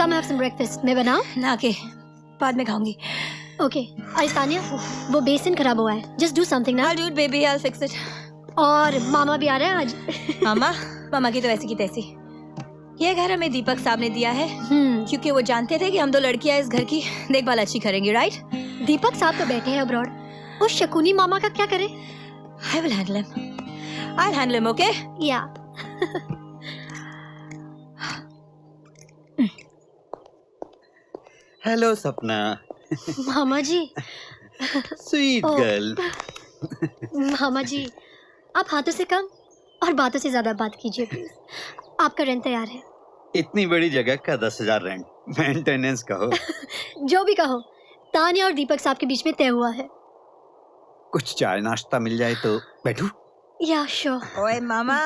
come have some breakfast. मैं बनाऊं? ना के बाद में खाऊंगी. Okay. अरे तानिया, वो बेसिन खराब हुआ है. Just do something now. I'll do it, baby. I'll fix it. और मामा भी आ रहे हैं आज. मामा की तो वैसी की तैसी. ये घर हमें दीपक साहब ने दिया है क्योंकि वो जानते थे कि हम दो लड़कियां इस घर की देखभाल अच्छी करेंगी, राइट? दीपक साहब तो बैठे हैं अब्रॉड. उस शकुनी मामा का क्या करें? I will handle him. I'll handle him, okay? Yeah. Hello सपना. मामा जी. Sweet girl. मामा जी, आप हाथों से कम और बातों से ज्यादा बात कीजिए प्लीज. आपका रेंट तैयार है. इतनी बड़ी जगह का 10,000 रेंट. मेंटेनेंस कहो. जो भी कहो, तानिया और दीपक साहब के बीच में तय हुआ है. कुछ चाय नाश्ता मिल जाए तो बैठूं? या श्योर. ओए मामा,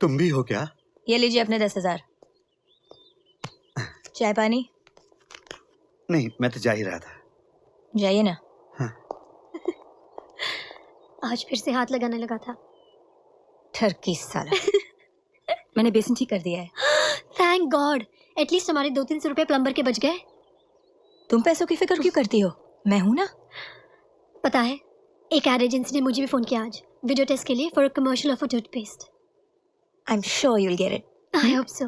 तुम भी हो क्या? ये लीजिए अपने 10,000. चाय पानी? नहीं, मैं तो जा ही रहा था. जाइए ना. हाँ. आज फिर से हाथ लगाने लगा था. ठरकी साला. मैंने बेसिन ठीक कर दिया है. Thank God. एटलीस्ट हमारे 200-300 रुपए प्लम्बर के बच गए. तुम पैसों की फिक्र क्यों करती हो? मैं हूं ना. पता है, एक एड एजेंसी ने मुझे भी फोन किया आज वीडियो टेस्ट के लिए for a commercial of a toothpaste. I am sure you will get it. I hope so.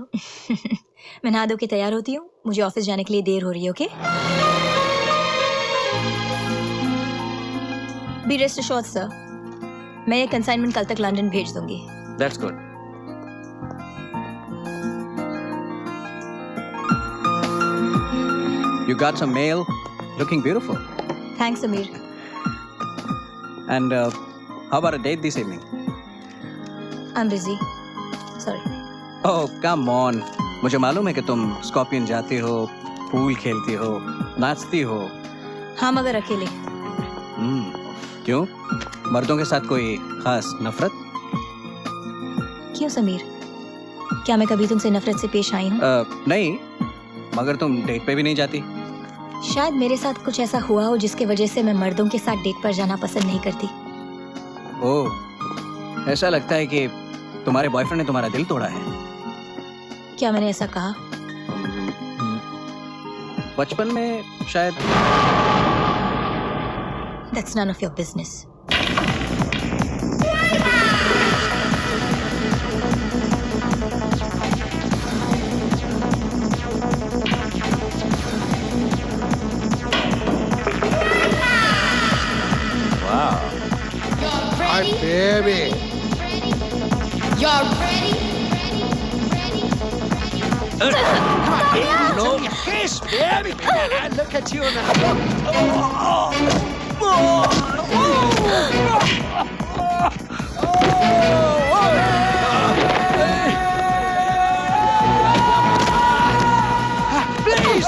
मैं नहा धो के तैयार होती हूँ. मुझे ऑफिस जाने के लिए देर हो रही है. Okay? Be rest assured sir, मैं ये कंसाइनमेंट कल तक लंदन भेज दूंगी. That's good. You got some mail. Looking beautiful. Thanks Sameer. And how about a date this evening? I am busy. Sorry. Oh, come on. मुझे मालूम है कि तुम स्कॉर्पियन जाती हो, पूल खेलती हो, नाचती हो. हाँ, मगर अकेले. क्यों? मर्दों के साथ कोई खास नफरत? क्यों समीर? क्या मैं कभी तुमसे नफरत से पेश आई हूँ? नहीं, मगर तुम डेट पे भी नहीं जाती. शायद मेरे साथ कुछ ऐसा हुआ हो जिसके वजह से मैं मर्दों के साथ डेट पर जाना पसंद नहीं करती. ओह, ऐसा लगता है कि तुम्हारे बॉयफ्रेंड ने तुम्हारा दिल तोड़ा है. क्या मैंने ऐसा कहा? बचपन में शायद. That's none of your business. Wow. My baby. Y'all ready? No kiss, baby. Look at you now. Please,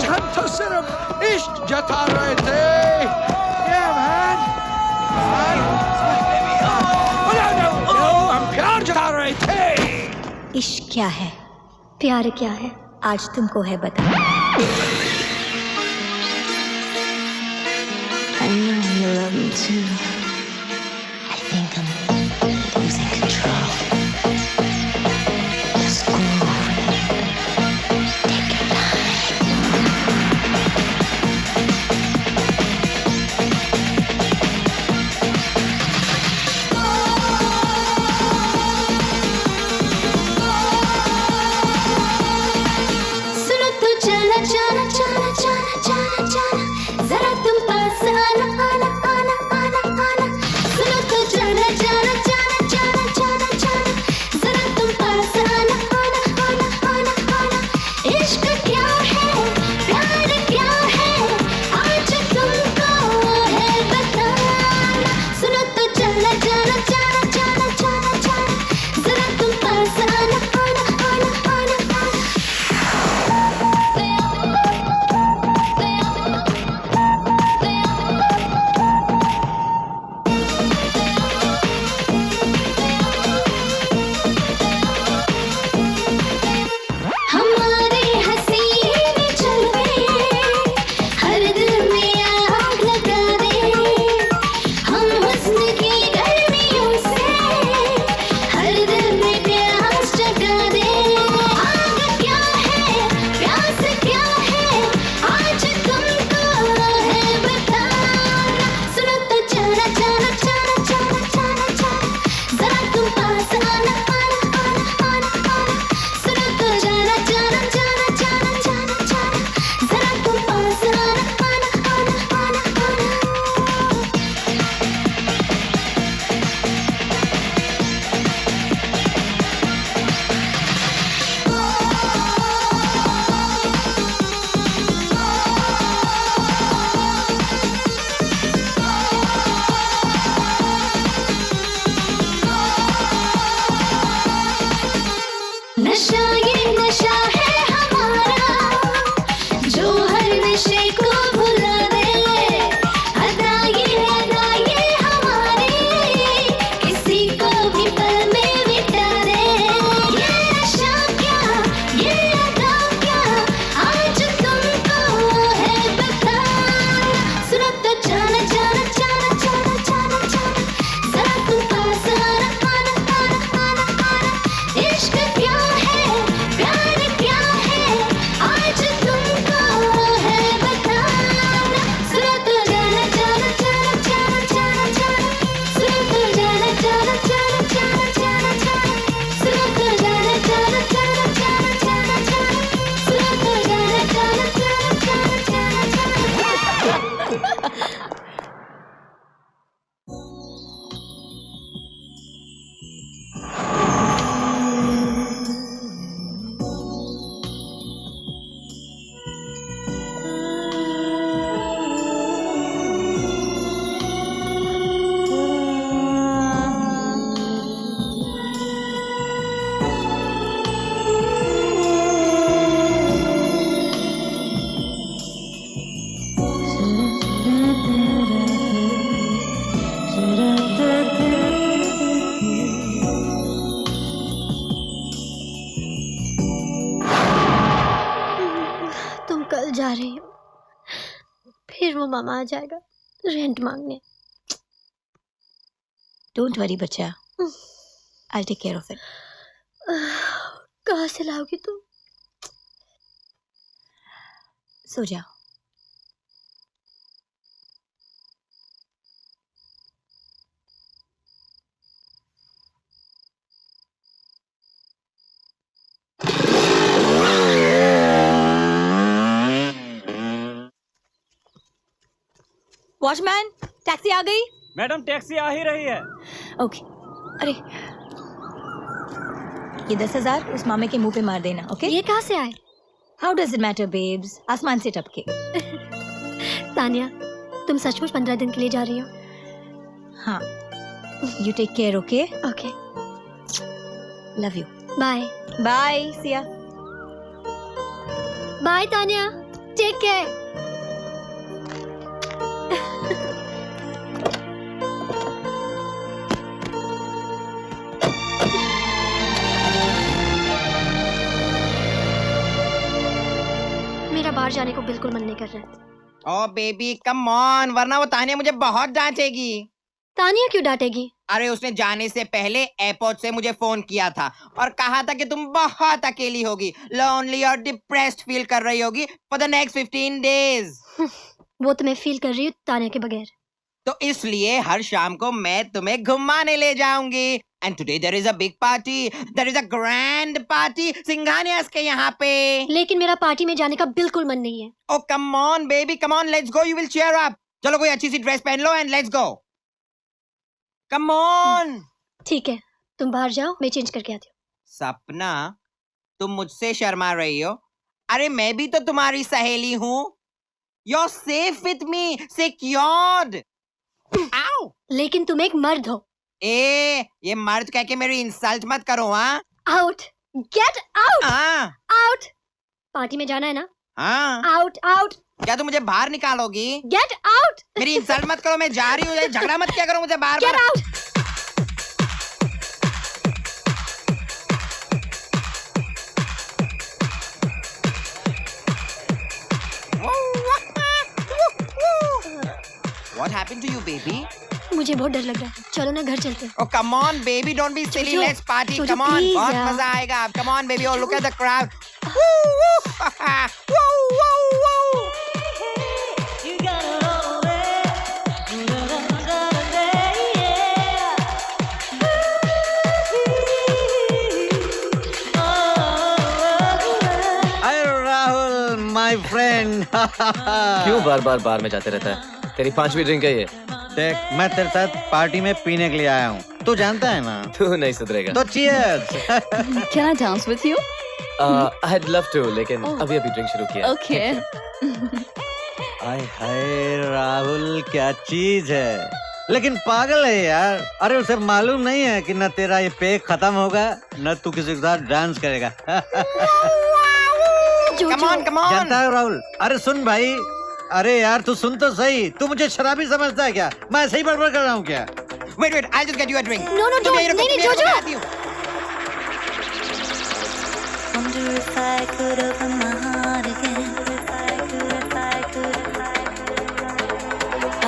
हम तो सिर्फ इश्क जता रहे थे. Yeah, man. No, हम प्यार जता रहे थे. इश्क क्या है? प्यार क्या है? आज तुमको है बता. I know you love me too. I think I'm losing control. Just go over it. Take your time. सुनो तो चला चला चला चला चला चला, जरा तुम पास आना आना आना आना आना. मामा आ जाएगा रेंट मांगने। डोंट वरी बच्चा, I take care of it. कहाँ से लाओगी तुम? सो जाओ। वॉचमैन, टैक्सी आ गई। मैडम टैक्सी आ ही रही है। ओके। अरे ये 10,000 उस मामे के मुंह पे मार देना। ओके? ये कहाँ से आए? How does it matter babes? आसमान से टपके। तानिया, तुम सचमुच 15 दिन के लिए जा रही हो? हाँ। You take care. Okay? Okay, love you. Bye. Bye Siya. Bye Tania, take care. मेरा बाहर जाने को बिल्कुल मन नहीं कर रहा है। ओ बेबी कम ऑन, वरना वो तानिया मुझे बहुत डांटेगी। तानिया क्यों डांटेगी? अरे उसने जाने से पहले एयरपोर्ट से मुझे फोन किया था और कहा था कि तुम बहुत अकेली होगी, लोनली और डिप्रेस्ड फील कर रही होगी फॉर द नेक्स्ट 15 डेज। वो तो मैं फील कर रही हूँ तानिया के बगैर। तो इसलिए हर शाम को मैं तुम्हें घुमाने ले जाऊंगी। And today there is a big party, there is a grand party Singhanias के यहाँ पे। लेकिन मेरा पार्टी में जाने का बिल्कुल मन नहीं है। Oh come on baby, come on, let's go, you will cheer up. चलो कोई अच्छी सी ड्रेस पहन लो and let's go, come on. ठीक है, तुम बाहर जाओ, मैं चेंज करके आती हूँ। सपना, तुम मुझसे शर्मा रही हो? अरे मैं भी तो तुम्हारी सहेली हूँ। You're safe with me, secured. आओ। लेकिन तुम एक मर्द हो। ये मर्द कह के मेरी इंसल्ट मत करो। हाँ, आउट, गेट आउट, हाँ, आउट। पार्टी में जाना है ना? हाँ। आउट, आउट, क्या तुम मुझे बाहर निकालोगी? Get out. मेरी इंसल्ट मत करो, मैं जा रही हूँ। झगड़ा मत क्या करो मुझे बार गेट बार। Out. What happened to you, baby? मुझे बहुत डर लग रहा है, चलो ना घर चलते हैं। Oh, come on, baby, don't be silly. Jojo, Let's party. Jojo, Come on, please, बहुत यार। मजा आएगा। Come on, baby. Oh, look at the crowd. Woo, woo, woo, woo, woo. Hi Rahul my friend. क्यों बार बार बार में जाते रहता है? तेरी 5वीं ड्रिंक है ये। देख, मैं तेरे साथ पार्टी में पीने के लिए आया हूँ, तू जानता है ना। तू नहीं सुधरेगा। तो cheers. Can I dance with you? I'd love to, लेकिन अभी अभी ड्रिंक शुरू किया। Okay. हाय हाय राहुल, क्या चीज है, लेकिन पागल है यार। अरे उसे मालूम नहीं है कि न तेरा ये पेक खत्म होगा न तू किसी के साथ डांस करेगा। Come on, come on. जानता है राहुल। अरे सुन भाई, अरे यार तू सुन तो सही, तू मुझे शराबी समझता है क्या? मैं ऐसे ही बड़बड़ कर रहा हूँ क्या? Wait, wait, I'll just get you a drink. No, no, तुम don't. यहीं रुको, नहीं, तुम यहीं रुको, जोजो। मैं आती हूँ। Wonder if I could open my heart again.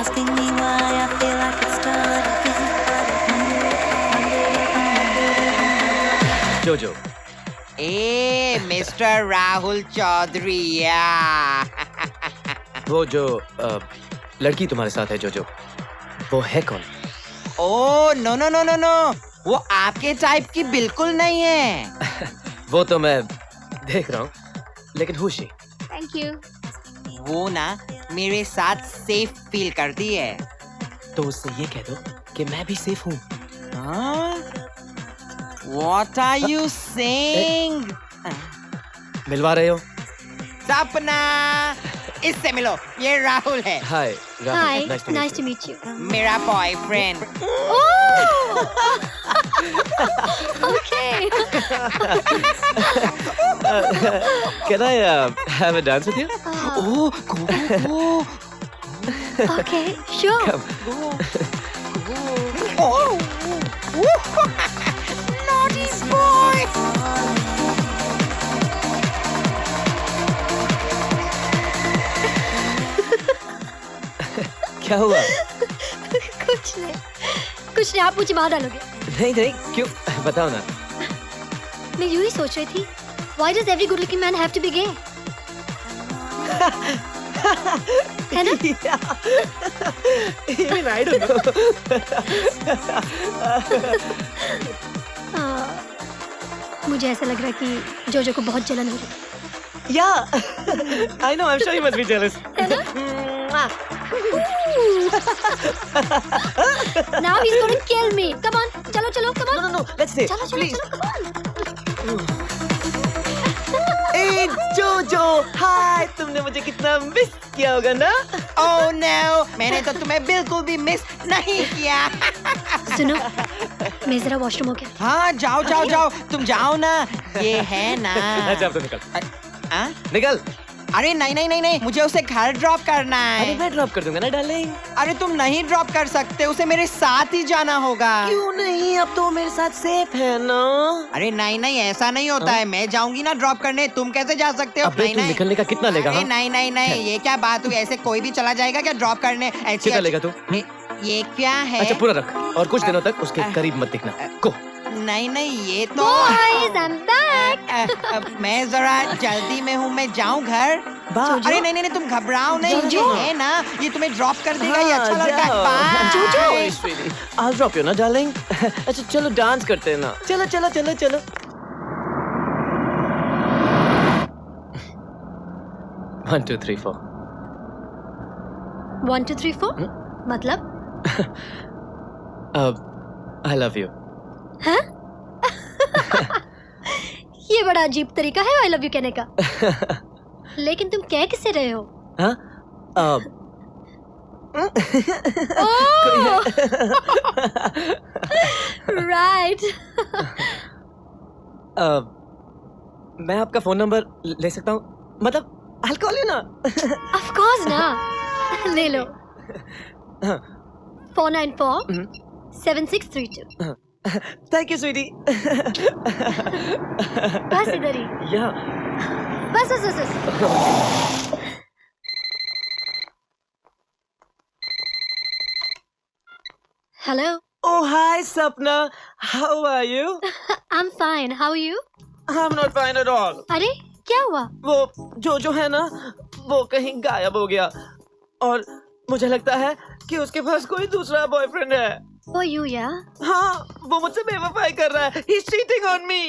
Asking me why I feel like it's start again. जोजो, मिस्टर राहुल चौधरी। वो जो लड़की तुम्हारे साथ है जोजो, वो है कौन? Oh no no no no no, वो आपके टाइप की बिल्कुल नहीं है। वो तो मैं देख रहा हूँ, लेकिन who is she? Thank you. वो ना मेरे साथ सेफ फील करती है। तो उससे ये कह दो कि मैं भी सेफ हूँ। What are you saying? मिलवा रहे हो? सपना, इससे मिलो, ये राहुल है, hi hi, nice nice to meet you. मेरा boyfriend. Okay. Can I have a dance with you? Oh, go. Okay, sure. Oh, naughty boy. क्या हुआ? कुछ नहीं, आप मुझे बाहर डालोगे? नहीं नहीं, क्यों? बताओ ना। मैं यूं ही सोच रही थी, why does every good looking man have to be gay? है ना? Even I don't know. मुझे ऐसा लग रहा है कि जोजो को बहुत जलन हो रही है। Yeah, I know. I'm sure you must be jealous. Now he's going to kill me. Come on, चलो, come on. No. Let's stay. चलो, Please. come on. Hey, जोजो, हाय। तुमने मुझे कितना मिस किया होगा ना? Oh no, मैंने तो तुम्हें बिल्कुल भी मिस नहीं किया। सुनो, मैं जरा वॉशरूम हो गया। हाँ, जाओ, तुम जाओ ना। ये है ना। अच्छा, अब तो निकल। निकल। अरे नहीं, मुझे उसे घर ड्रॉप करना है। अरे मैं ड्रॉप कर दूंगा ना डार्लिंग। अरे तुम नहीं ड्रॉप कर सकते, उसे मेरे साथ ही जाना होगा। क्यों नहीं? अब तो मेरे साथ सेफ है ना। अरे नहीं, ऐसा नहीं होता है। मैं जाऊंगी ना ड्रॉप करने, तुम कैसे जा सकते हो? अबे तुम निकलने का कितना लेगा? अरे नहीं, ये क्या बात हुई? ऐसे कोई भी चला जाएगा क्या ड्रॉप करने? कितना लेगा तू? ये क्या है? अच्छा पूरा रख, और कुछ दिनों तक उसके करीब मत दिखना। को नहीं, ये तो Boys, I'm back. मैं जरा जल्दी में हूँ, मैं जाऊँ घर। अरे नहीं, तुम घबराओ नहीं, ये है ना, ये तुम्हें ड्रॉप कर देगा। ये अच्छा लड़का है। Bye. I'll drop you ना डार्लिंग। अच्छा चलो डांस करते हैं ना। चलो। 1 2 3 4 1 2 3 4 मतलब? I love you. हाँ? ये बड़ा अजीब तरीका है आई लव यू कहने का। लेकिन तुम कह किससे रहे हो? हाँ? राइट। मैं आपका फोन नंबर ले सकता हूँ? मतलब I'll call you ना। Of course ना। ले लो। 494 7632। Thank you, sweetie. बस इधर ही। Yeah. बस। Hello. Oh, hi, Sapna. How are you? I'm fine. How are you? I'm not fine at all. अरे क्या हुआ? वो जो है ना, वो कहीं गायब हो गया और मुझे लगता है कि उसके पास कोई दूसरा बॉयफ्रेंड है। For you, yeah? हाँ, वो मुझसे बेवफाई कर रहा है। He's cheating on me.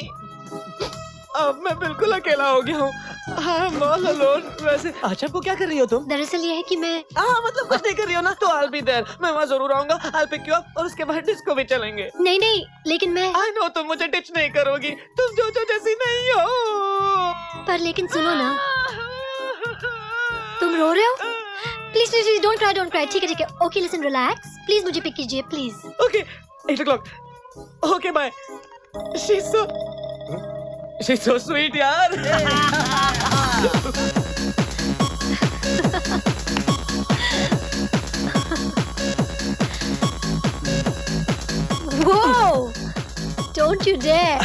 अब मैं बिल्कुल अकेला हो गया हूँ। I'm all alone. वैसे अच्छा वो क्या कर रही हो तुम? दरअसल ये है कि मैं मतलब कुछ नहीं कर रही हो ना? तो I'll be there. मैं वहाँ जरूर आऊँगा। I'll pick you up और उसके बाद डिस्को भी चलेंगे। नहीं, लेकिन मैं I know तुम मुझे डिच नहीं करोगी। तुम जो जैसी नहीं हो। पर लेकिन सुनो ना, तुम रो रहे हो? Please don't cry. ठीक है। Okay listen, relax. प्लीज मुझे पिक कीजिए please. Okay, 8 o'clock. Okay, bye. She's so sweet, यार. Whoa! Don't you dare!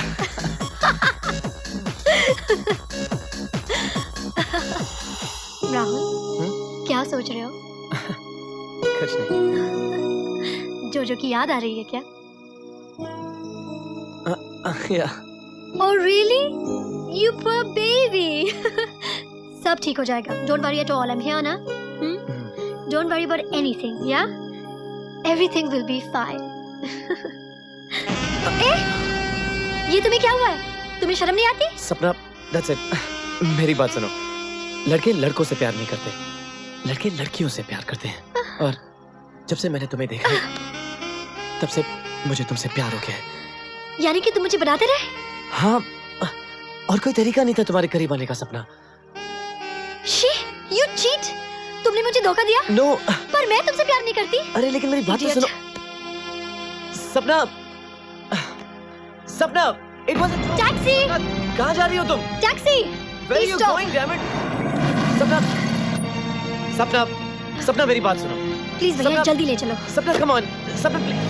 Rahul, क्या सोच रहे हो? कुछ नहीं। जोजो की याद आ रही है क्या? Yeah. Oh really? You poor baby. सब ठीक हो जाएगा. Don't worry at all. I'm here ना. Don't worry about anything. Yeah? Everything will be fine. ये तुम्हें क्या हुआ है? तुम्हें शर्म नहीं आती? सपना, that's it. मेरी बात सुनो। लड़के लड़कों से प्यार नहीं करते, लड़के लड़कियों से प्यार करते हैं। और जब से मैंने तुम्हें देखा है, तब से मुझे तुमसे प्यार हो गया है। यानी कि तुम मुझे बनाते रहे? हाँ, और कोई तरीका नहीं था तुम्हारे करीब आने का। सपना, शी, you cheat! तुमने मुझे धोखा दिया? No. पर मैं तुमसे प्यार नहीं करती। अरे लेकिन मेरी बात तो सुनो। सपना, it was a joke. Taxi! कहाँ जा रही हो तुम? Taxi! Where are you going, damn it? सपना मेरी बात सुनो। प्लीज भैया जल्दी ले चलो। सपना come on, सपना प्लीज।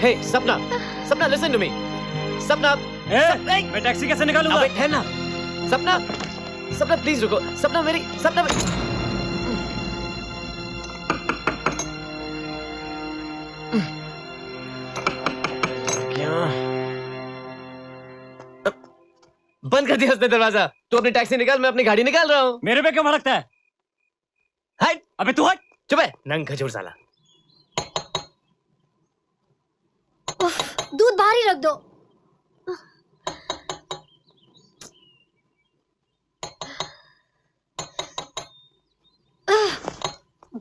हे सपना, सपना लिसन टू मी। सपना, मैं टैक्सी कैसे निकालूंगा? अबे ठहरना। सपना, सपना प्लीज रुको। सपना मेरी, सपना क्या? बंद कर दिया उसने दरवाजा। तू अपनी टैक्सी निकाल, मैं अपनी गाड़ी निकाल रहा हूँ। मेरे पे क्यों भड़कता है? हट! अबे तू हट। चुप है, नंग खजूर साला। उफ, दूध बाहर ही रख दो।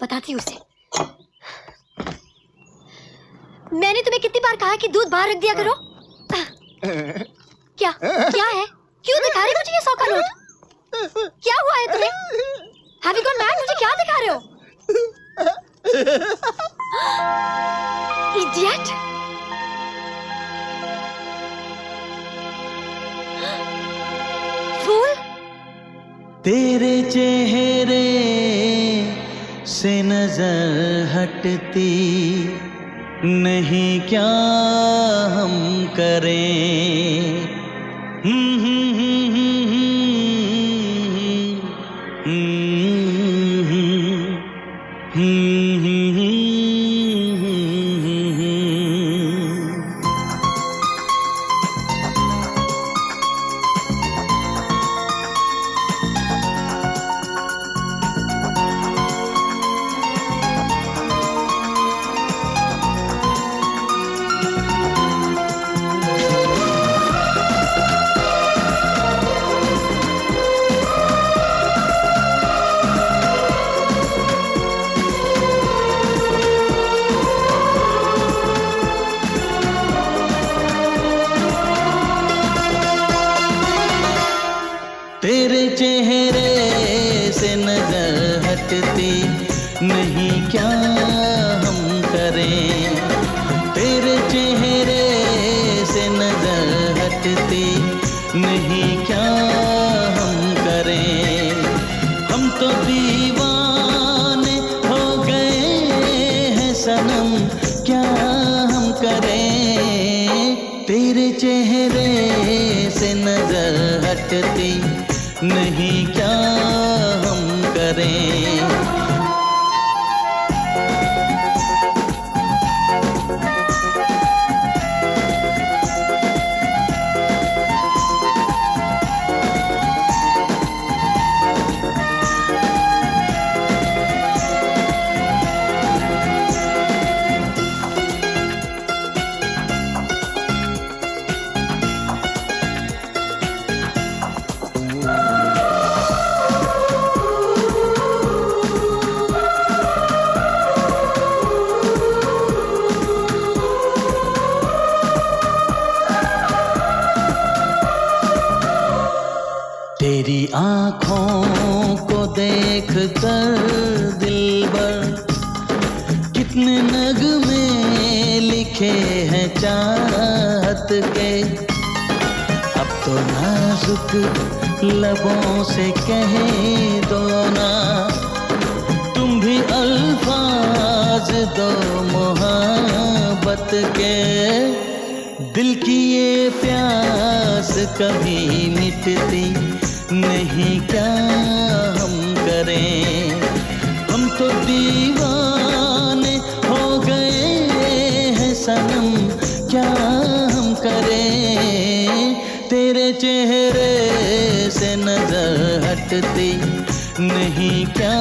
बताती हूँ उसे। मैंने तुम्हें कितनी बार कहा कि दूध बाहर रख दिया करो। क्या क्या है? क्यों दिखा रहे मुझे ये 100 का नोट? क्या हुआ है तुम्हें? Have you gone mad? मुझे क्या दिखा रहे हो? Idiot! Fool! तेरे चेहरे से नजर हटती नहीं क्या हम करें। तेरे चेहरे से नजर हटती नहीं क्या हम करें। तेरे चेहरे से नजर हटती नहीं क्या हम करें। हम तो दीवाने हो गए हैं सनम, क्या हम करें। तेरे चेहरे से नजर हटती नहीं क्या हम करें। तेरी आँखों को देख कर दिलबर कितने नगमे लिखे हैं चाहत के। अब तो नाजुक लबों से कह दो ना, तुम भी अल्फाज दो मोहब्बत के। दिल की ये प्यास कभी मिटती नहीं क्या हम करें। हम तो दीवाने हो गए हैं सनम, क्या हम करें। तेरे चेहरे से नजर हटती नहीं क्या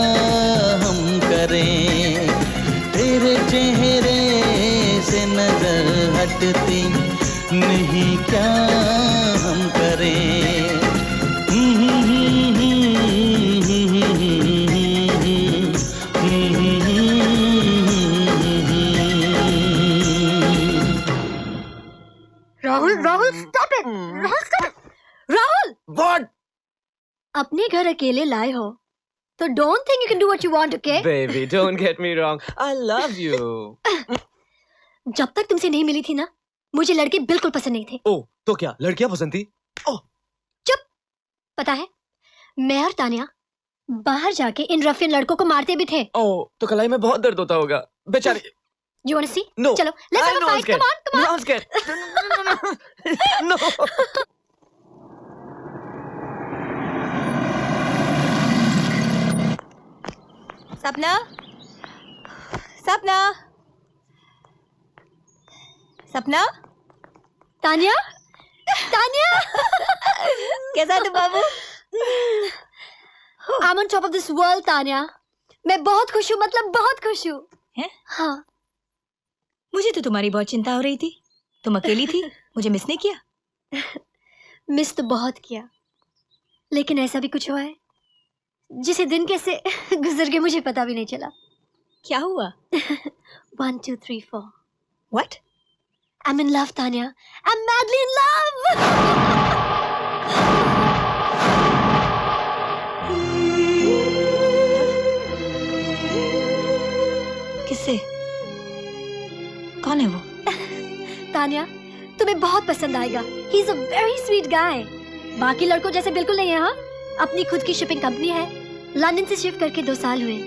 हम करें। तेरे चेहरे से नजर हटती नहीं क्या हम करें। Rahul stop it! Rahul stop it! Rahul! What? अपने घर अकेले लाए हो तो don't think you can do what you want, okay? Baby, don't get me wrong. I love you. जब तक तुमसे नहीं मिली थी ना, मुझे लड़के बिल्कुल पसंद नहीं थे। ओह, तो क्या लड़कियां पसंद थी? ओह, चुप। पता है, मैं और तानिया बाहर जाके इन रफियन लड़कों को मारते भी थे। ओह, तो कलाई में बहुत दर्द होता होगा बेचारी। You want to see? No. चलो, let's I have a know I'm fight. scared. Come on, come on. No, I'm scared. No. सपना, सपना, सपना, तानिया, तानिया. कैसा है तू बाबू? I'm on top of this world, Tania. मैं बहुत खुश हूँ, मतलब बहुत खुश हूँ. हैं? हाँ. मुझे तो तुम्हारी बहुत चिंता हो रही थी. तुम अकेली थी, मुझे मिस नहीं किया. मिस तो बहुत किया, लेकिन ऐसा भी कुछ हुआ है जिसे दिन कैसे गुजर गए मुझे पता भी नहीं चला. क्या हुआ? 1 2 3 4. What? I'm in love, Tanya. I'm madly in love. किससे? कौन है वो? तानिया, तुम्हें बहुत पसंद आएगा. He's a very sweet guy. बाकी लड़कों जैसे बिल्कुल नहीं है. हाँ, अपनी खुद की शिपिंग कंपनी है. लंदन से शिफ्ट करके 2 साल हुए.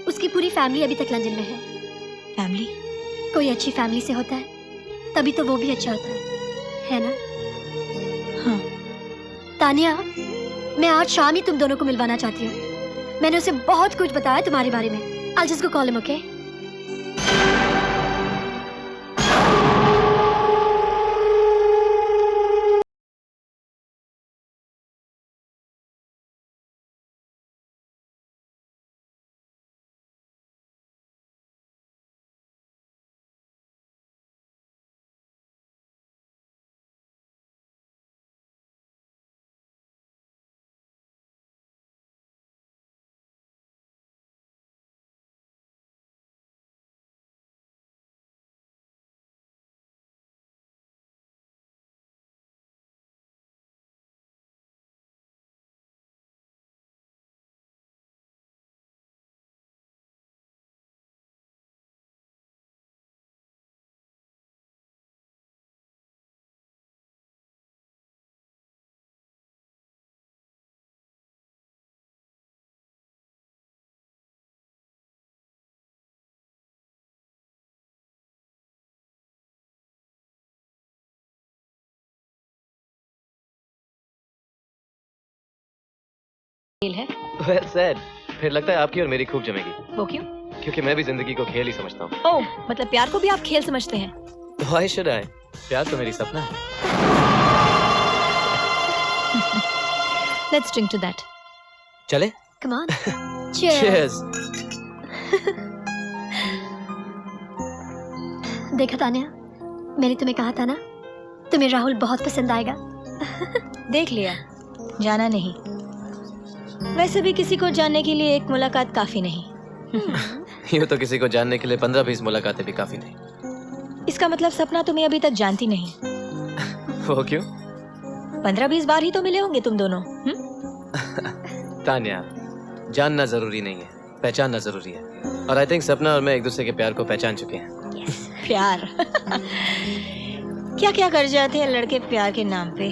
उसकी पूरी फैमिली अभी तक लंदन में है. फैमिली? कोई अच्छी फैमिली से होता है तभी तो वो भी अच्छा होता है ना? हाँ. तानिया, मैं आज शाम ही तुम दोनों को मिलवाना चाहती हूँ. मैंने उसे बहुत कुछ बताया तुम्हारे बारे में. I'll just go call him, okay? है? Well said. फिर लगता है आपकी और मेरी खूब जमेगी. वो क्यों? क्योंकि मैं भी जिंदगी को खेल ही समझता हूँ. ओह, मतलब प्यार को भी आप खेल समझते हैं? Why should I? प्यार तो मेरी सपना है. Let's drink to that. चले? Come on. Cheers. Cheers. देखा तानिया, मैंने तुम्हें कहा था ना, तुम्हें राहुल बहुत पसंद आएगा. देख लिया, जाना नहीं. वैसे भी किसी को जानने के लिए एक मुलाकात काफी नहीं. यूँ तो किसी को जानने के लिए 15-20 मुलाकातें भी काफी नहीं. इसका मतलब सपना तुम्हें अभी तक जानती नहीं. वो क्यों? 15-20 बार ही तो मिले होंगे तुम दोनों. तान्या, जानना जरूरी नहीं है, पहचानना जरूरी है. और आई थिंक सपना और मैं एक दूसरे के प्यार को पहचान चुके हैं. प्यार? क्या क्या कर जाते हैं लड़के प्यार के नाम पे.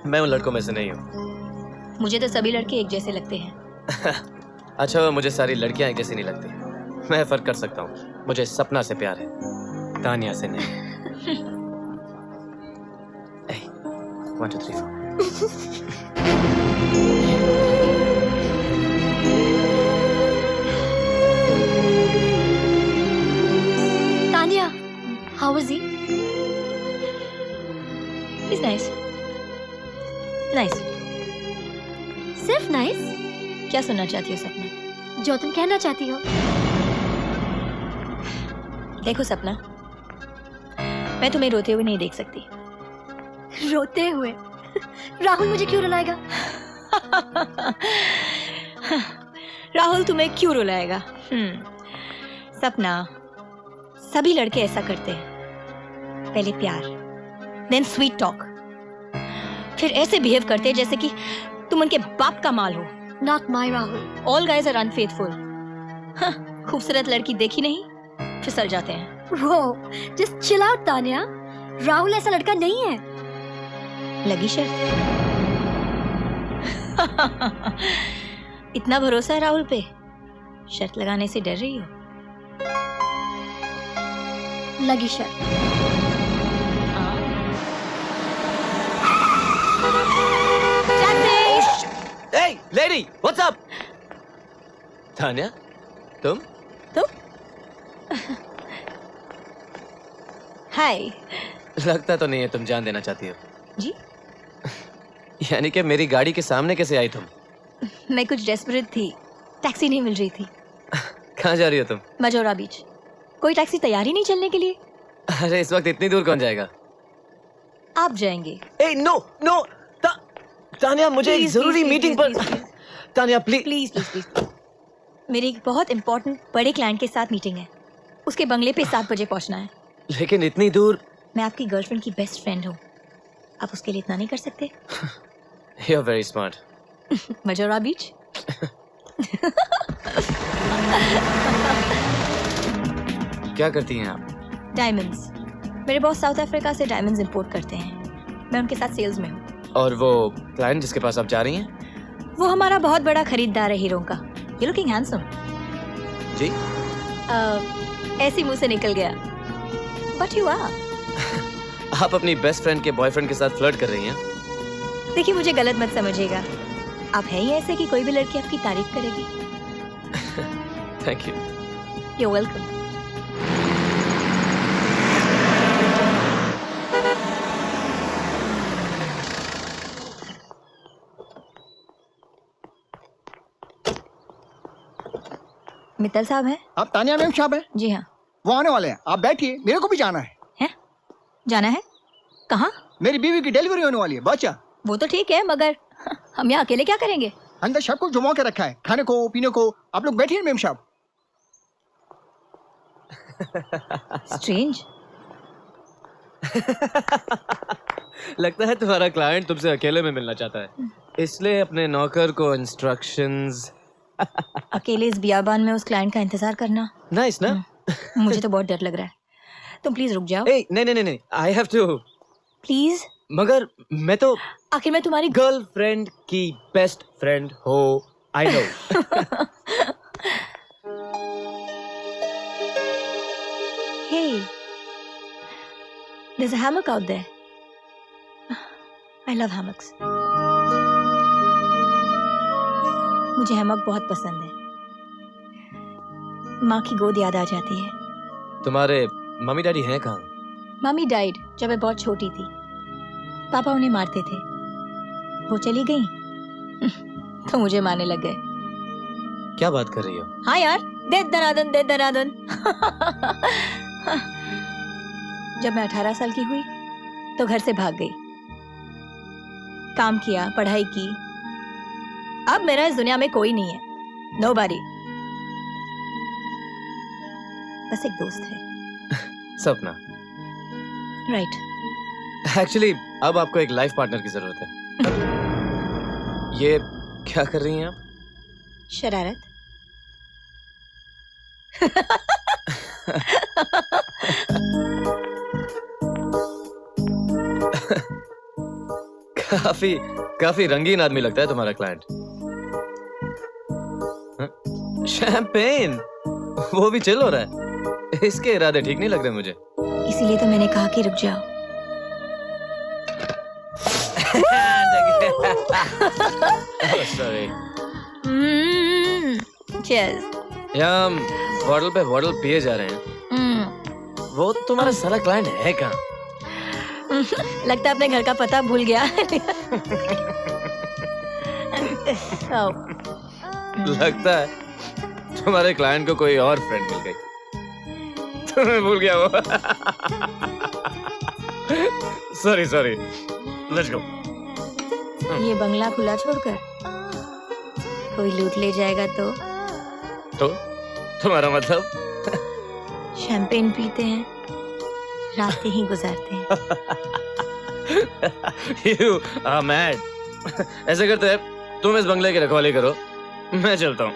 मैं उन लड़कों में से नहीं हूँ. मुझे तो सभी लड़के एक जैसे लगते हैं. अच्छा, मुझे सारी लड़कियां एक जैसी नहीं लगती. मैं फर्क कर सकता हूँ. मुझे सपना से प्यार है, तानिया से नहीं. 1 2 3 4. Tania, how was he? He's nice. Nice. सिर्फ नाइस? क्या सुनना चाहती हो सपना? जो तुम कहना चाहती हो. देखो सपना, मैं तुम्हें रोते हुए नहीं देख सकती. रोते हुए? राहुल मुझे क्यों रुलाएगा? राहुल तुम्हें क्यों रुलाएगा? सपना, सभी लड़के ऐसा करते हैं. पहले प्यार, देन स्वीट टॉक, फिर ऐसे बिहेव करते हैं जैसे कि तुम उनके बाप का माल हो. Not my Rahul. All guys are unfaithful. खूबसूरत लड़की देखी नहीं, फिसल जाते हैं. Whoa, just chill out, Tania. Rahul ऐसा लड़का नहीं है. लगी शर्त? इतना भरोसा है राहुल पे? शर्त लगाने से डर रही हो? लगी शर्त। Hey, lady, what's up? Tanya, तुम? हाय। लगता तो नहीं है तुम जान देना चाहती हो। जी? यानी कि मेरी गाड़ी के सामने कैसे आई तुम? मैं कुछ डेस्परेट थी, टैक्सी नहीं मिल रही थी। कहाँ जा रही हो तुम? मजोरा बीच। कोई टैक्सी तैयार ही नहीं चलने के लिए। अरे इस वक्त इतनी दूर कौन जाएगा? आप जाएंगे। ए नो नो तान्या, मुझे एक जरूरी मीटिंग पर। Tanya please please please please. मेरी एक बहुत इंपॉर्टेंट बड़े क्लाइंट के साथ मीटिंग है। उसके बंगले पे 7 बजे पहुंचना है। लेकिन इतनी दूर। मैं आपकी गर्लफ्रेंड की बेस्ट फ्रेंड हूँ, आप उसके लिए इतना नहीं कर सकते? You are very smart. Majorda beach. क्या करती हैं आप? डायमंड्स। मेरे बॉस साउथ अफ्रीका से डायमंड्स इंपोर्ट करते हैं, मैं उनके साथ सेल्स में हूँ। और वो क्लाइंट जिसके पास आप जा रही हैं? वो हमारा बहुत बड़ा खरीदार है हीरो का। You looking handsome. जी? ऐसी मुंह से निकल गया। But you are. आप अपनी बेस्ट फ्रेंड के बॉयफ्रेंड के साथ फ्लर्ट कर रही हैं? देखिए, मुझे गलत मत समझिएगा, आप हैं ही ऐसे कि कोई भी लड़की आपकी तारीफ करेगी। Thank you. You welcome. Mittal साहब हैं? आप तानिया मैम साहब हैं? जी हाँ। वो आने वाले हैं, आप बैठिए, मेरे को भी जाना है। जाना है? कहाँ? मेरी बीवी की डिलीवरी होने वाली है, बच्चा। वो तो ठीक है, मगर हम यहाँ अकेले क्या करेंगे? अंदर सब कुछ जमा के रखा है, खाने को पीने को। आप लोग बैठिए मैम साहब। स्ट्रेंज। लगता है तुम्हारा क्लाइंट तुमसे अकेले में मिलना चाहता है, इसलिए अपने नौकर को इंस्ट्रक्शंस। अकेले इस बियाबान में उस क्लाइंट का इंतजार करना नाइस ना? मुझे तो बहुत डर लग रहा है। तुम प्लीज रुक जाओ। ए, नहीं, आई हैव टू। प्लीज। मगर मैं तो आखिर मैं तुम्हारी गर्लफ्रेंड की बेस्ट फ्रेंड हो। I know. Hey, there's a hammock out there. I love hammocks. मुझे हैमक बहुत पसंद है। माँ की गोद याद आ जाती है। तुम्हारे मम्मी डैडी हैं कहाँ? मम्मी डाइड जब मैं बहुत छोटी थी। पापा उन्हें मारते थे, वो चली गई तो मुझे मारने लग गए। क्या बात कर रही हो? हाँ यार, दे दनादन दे दनादन। जब मैं 18 साल की हुई तो घर से भाग गई, काम किया, पढ़ाई की। अब मेरा इस दुनिया में कोई नहीं है, नोबडी। बस एक दोस्त है। सपना। राइट। एक्चुअली अब आपको एक लाइफ पार्टनर की जरूरत है। ये क्या कर रही हैं आप? शरारत। काफी रंगीन आदमी लगता है तुम्हारा क्लाइंट। शैंपेन, वो भी चिल हो रहा है। इसके इरादे ठीक नहीं लग रहे मुझे। इसीलिए तो मैंने कहा कि रुक जाओ। सॉरी। चीयर्स। हम बॉटल पे बॉटल पिए जा रहे हैं। वो तुम्हारा सारा क्लाइंट है कहाँ? लगता है अपने घर का पता भूल गया। लगता है तुम्हारे क्लाइंट को कोई और फ्रेंड मिल गई, तुम्हें भूल गया वो। Sorry let's go. ये बंगला खुला छोड़कर कोई लूट ले जाएगा तो तुम्हारा मतलब? शैंपेन पीते हैं, रातें ही गुजारते हैं। You are mad। ऐसे करते हैं, तुम इस बंगले की रखवाली करो, मैं चलता हूँ।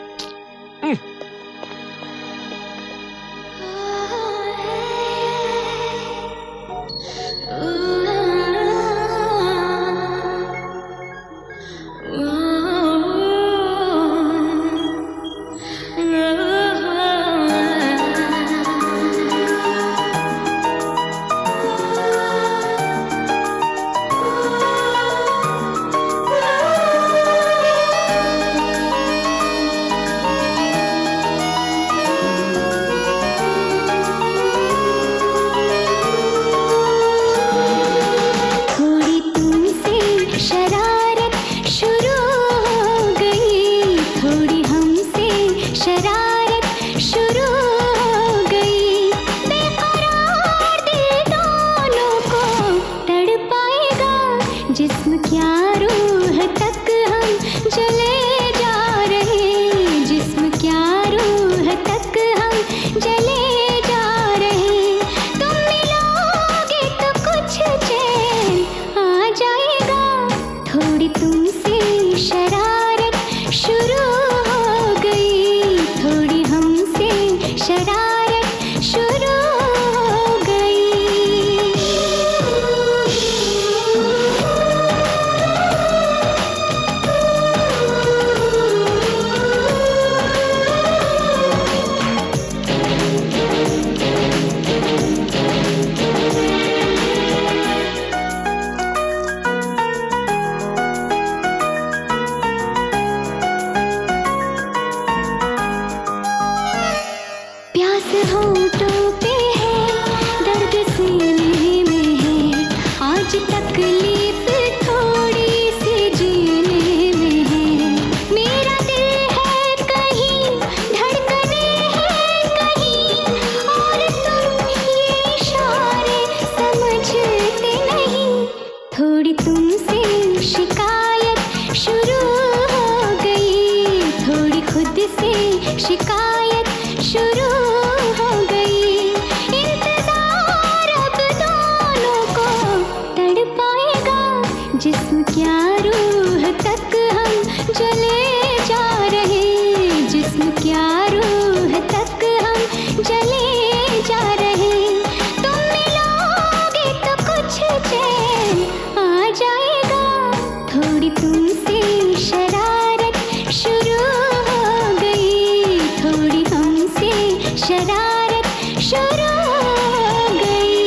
थोड़ी तुमसे शिकायत शुरू हो गई, थोड़ी खुद से शिकायत शुरू हो गई। इंतजार अब दोनों को तड़पाएगा, जिस्म क्या रूह तक हम जले जा रहे, जिस्म क्या रूह तक हम जले जा रहे। तुम मिलोगे तो कुछ चैन आ जाएगा, थोड़ी तुमसे शरारत शुरू हो गई, थोड़ी हमसे शरारत शुरू हो गई।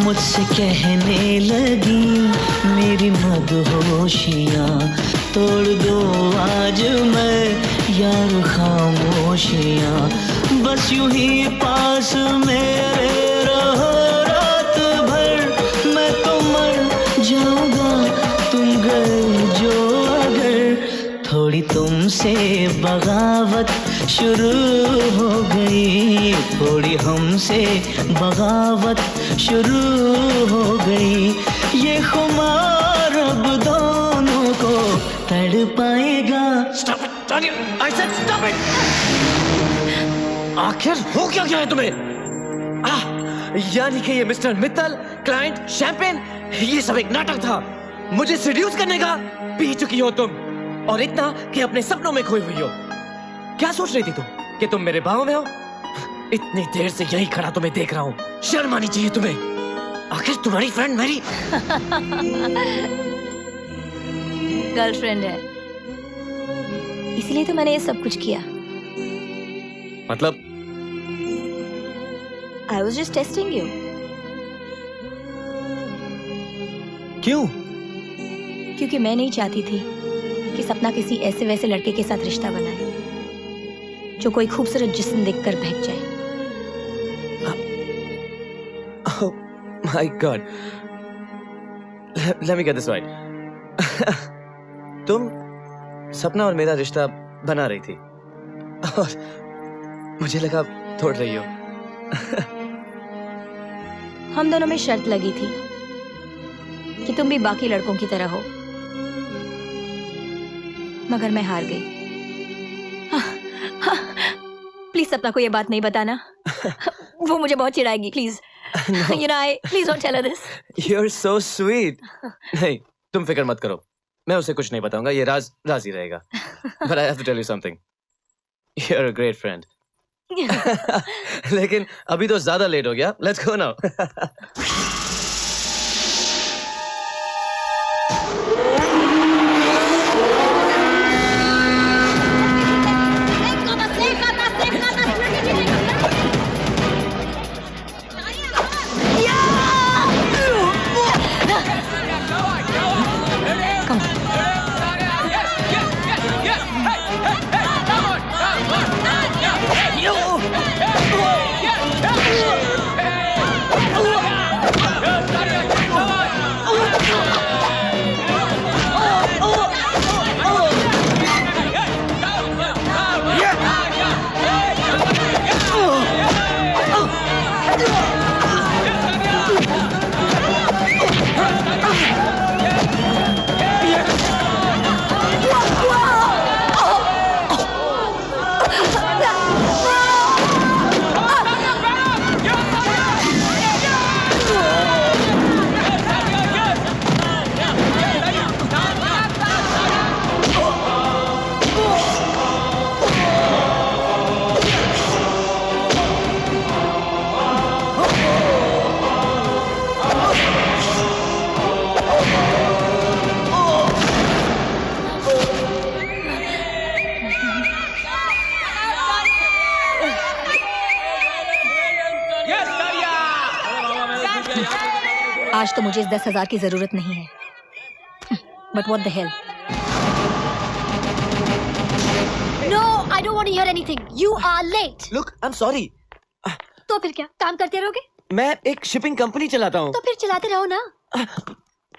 मुझसे कहने लगी मेरी मदहोशियाँ, तोड़ दो आज मैं यार खामोशियाँ, बस यूं ही पास मेरे रहो रात भर, मैं तो मर जाऊंगा तुम गए जो अगर। थोड़ी तुमसे बगावत शुरू हो गई, थोड़ी हमसे बगावत शुरू हो गई। ये खुमार अब दोनों को तड़पाएगा। Stop it, Tanya! I said stop it! आखिर हो क्या गया है तुम्हें? यानी कि ये मिस्टर मित्तल, क्लाइंट, शैंपेन, ये सब एक नाटक था। मुझे सेड्यूस करने का पी चुकी हो तुम, और इतना कि अपने सपनों में खोई हुई हो। क्या सोच रही थी तुम कि तुम मेरे बाहों में हो? इतनी देर से यही खड़ा तुम्हें देख रहा हूँ। शर्म आनी चाहिए तुम्हें। आखिर तुम्हारी फ्रेंड मेरी गर्लफ्रेंड है, इसलिए तो मैंने ये सब कुछ किया। मतलब I was just testing you. क्यों? क्योंकि मैं नहीं चाहती थी कि सपना किसी ऐसे वैसे लड़के के साथ रिश्ता बनाए जो कोई खूबसूरत जिस्म देखकर बहक जाए। Oh my God. Let me get this right. तुम सपना और मेरा रिश्ता बना रही थी और मुझे लगा तोड़ रही हो। हम दोनों में शर्त लगी थी कि तुम भी बाकी लड़कों की तरह हो, मगर मैं हार गई। प्लीज सपना को ये बात नहीं बताना, वो मुझे बहुत चिढ़ाएगी। Please You know, please don't tell her this. You're so sweet. नहीं, तुम फिक्र मत करो, मैं उसे कुछ नहीं बताऊंगा, ये राज ही रहेगा। But I have to tell you something. You're a great friend. लेकिन अभी तो ज्यादा लेट हो गया। Let's go now. आज तो मुझे इस 10,000 की जरूरत नहीं है, but what the hell. No, I don't want to hear anything. You are late. Look, I'm sorry. तो फिर क्या काम करते रहोगे? मैं एक शिपिंग कंपनी चलाता हूँ। तो फिर चलाते रहो ना।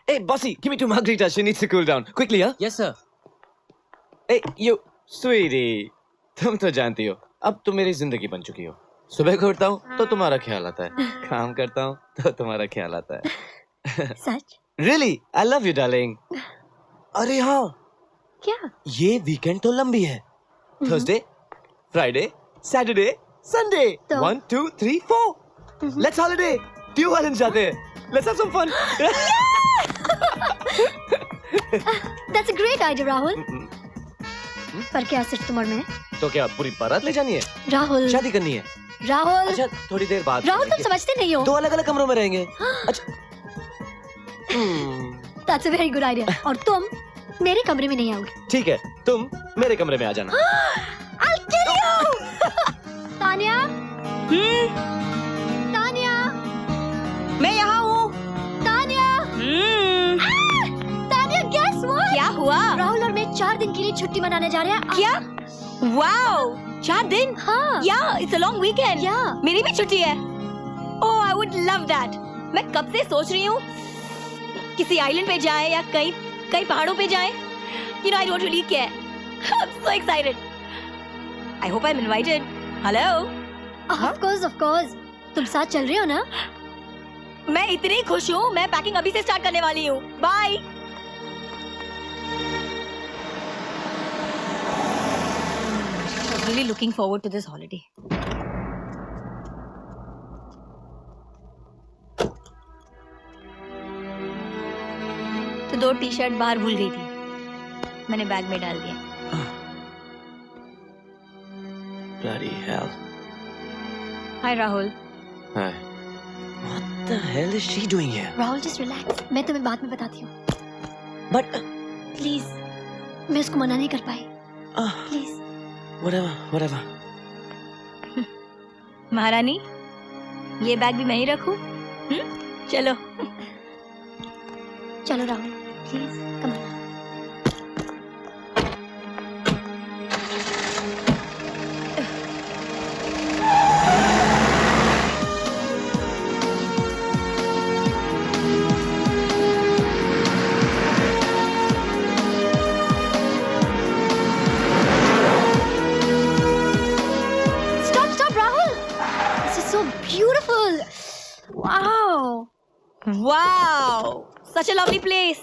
Hey, bossy, give me 2 margaritas. She needs to cool down. Quickly, huh? Yes sir. Hey, you, sweetie. तुम तो जानती हो, अब तुम मेरी जिंदगी बन चुकी हो। सुबह को उठता हूँ तो तुम्हारा ख्याल आता है, काम करता हूँ तो तुम्हारा ख्याल आता है। सच? Really, I love you, darling. अरे हाँ, क्या? ये वीकेंड तो लंबी है। Thursday, Friday, Saturday, Sunday. 1, 2, 3, 4. Let's holiday. Tube island जाते हैं। Let's have some fun. That's a great idea, Rahul. पर क्या सिर्फ तुम और मैं? तो क्या पूरी बारात ले जानी है? राहुल। शादी करनी है? राहुल। अच्छा, थोड़ी देर बाद। राहुल, तुम समझते नहीं हो। 2 अलग-अलग कमरों में रहेंगे। अच्छा। That's a very good idea. और तुम मेरे कमरे में नहीं आओगे। ठीक है, तुम मेरे कमरे में आ जाना। I'll kill you. Tania. Tania. मैं यहाँ हूँ। तानिया। Tania, guess what? क्या हुआ? राहुल और मैं 4 दिन के लिए छुट्टी मनाने जा रहे हैं। क्या? वाओ, 4 दिन? हाँ। Yeah, it's a long weekend. Yeah. मेरी भी छुट्टी है। Oh, I would love that. मैं कब से सोच रही हूँ किसी आइलैंड पे जाए या कहीं पहाड़ों पे जाए। You know, I don't really care. I'm so excited. I hope I'm invited. Hello. Of course. तुम साथ चल रहे हो ना? मैं इतनी खुश हूँ, मैं पैकिंग अभी से स्टार्ट करने वाली हूँ। Bye. Really looking forward to this holiday. तो 2 टी-शर्ट बाहर भूल गई थी, मैंने बैग में डाल दिया। Bloody hell. Hi Rahul. Hi. What the hell is she doing here? Rahul, just relax. मैं तुम्हें बाद में बताती हूँ। But प्लीज, मैं उसको मना नहीं कर पाई। प्लीज। whatever. महारानी, ये बैग भी मैं ही रखूं? चलो। चलो Rahul, please come on. Wow, such a lovely place.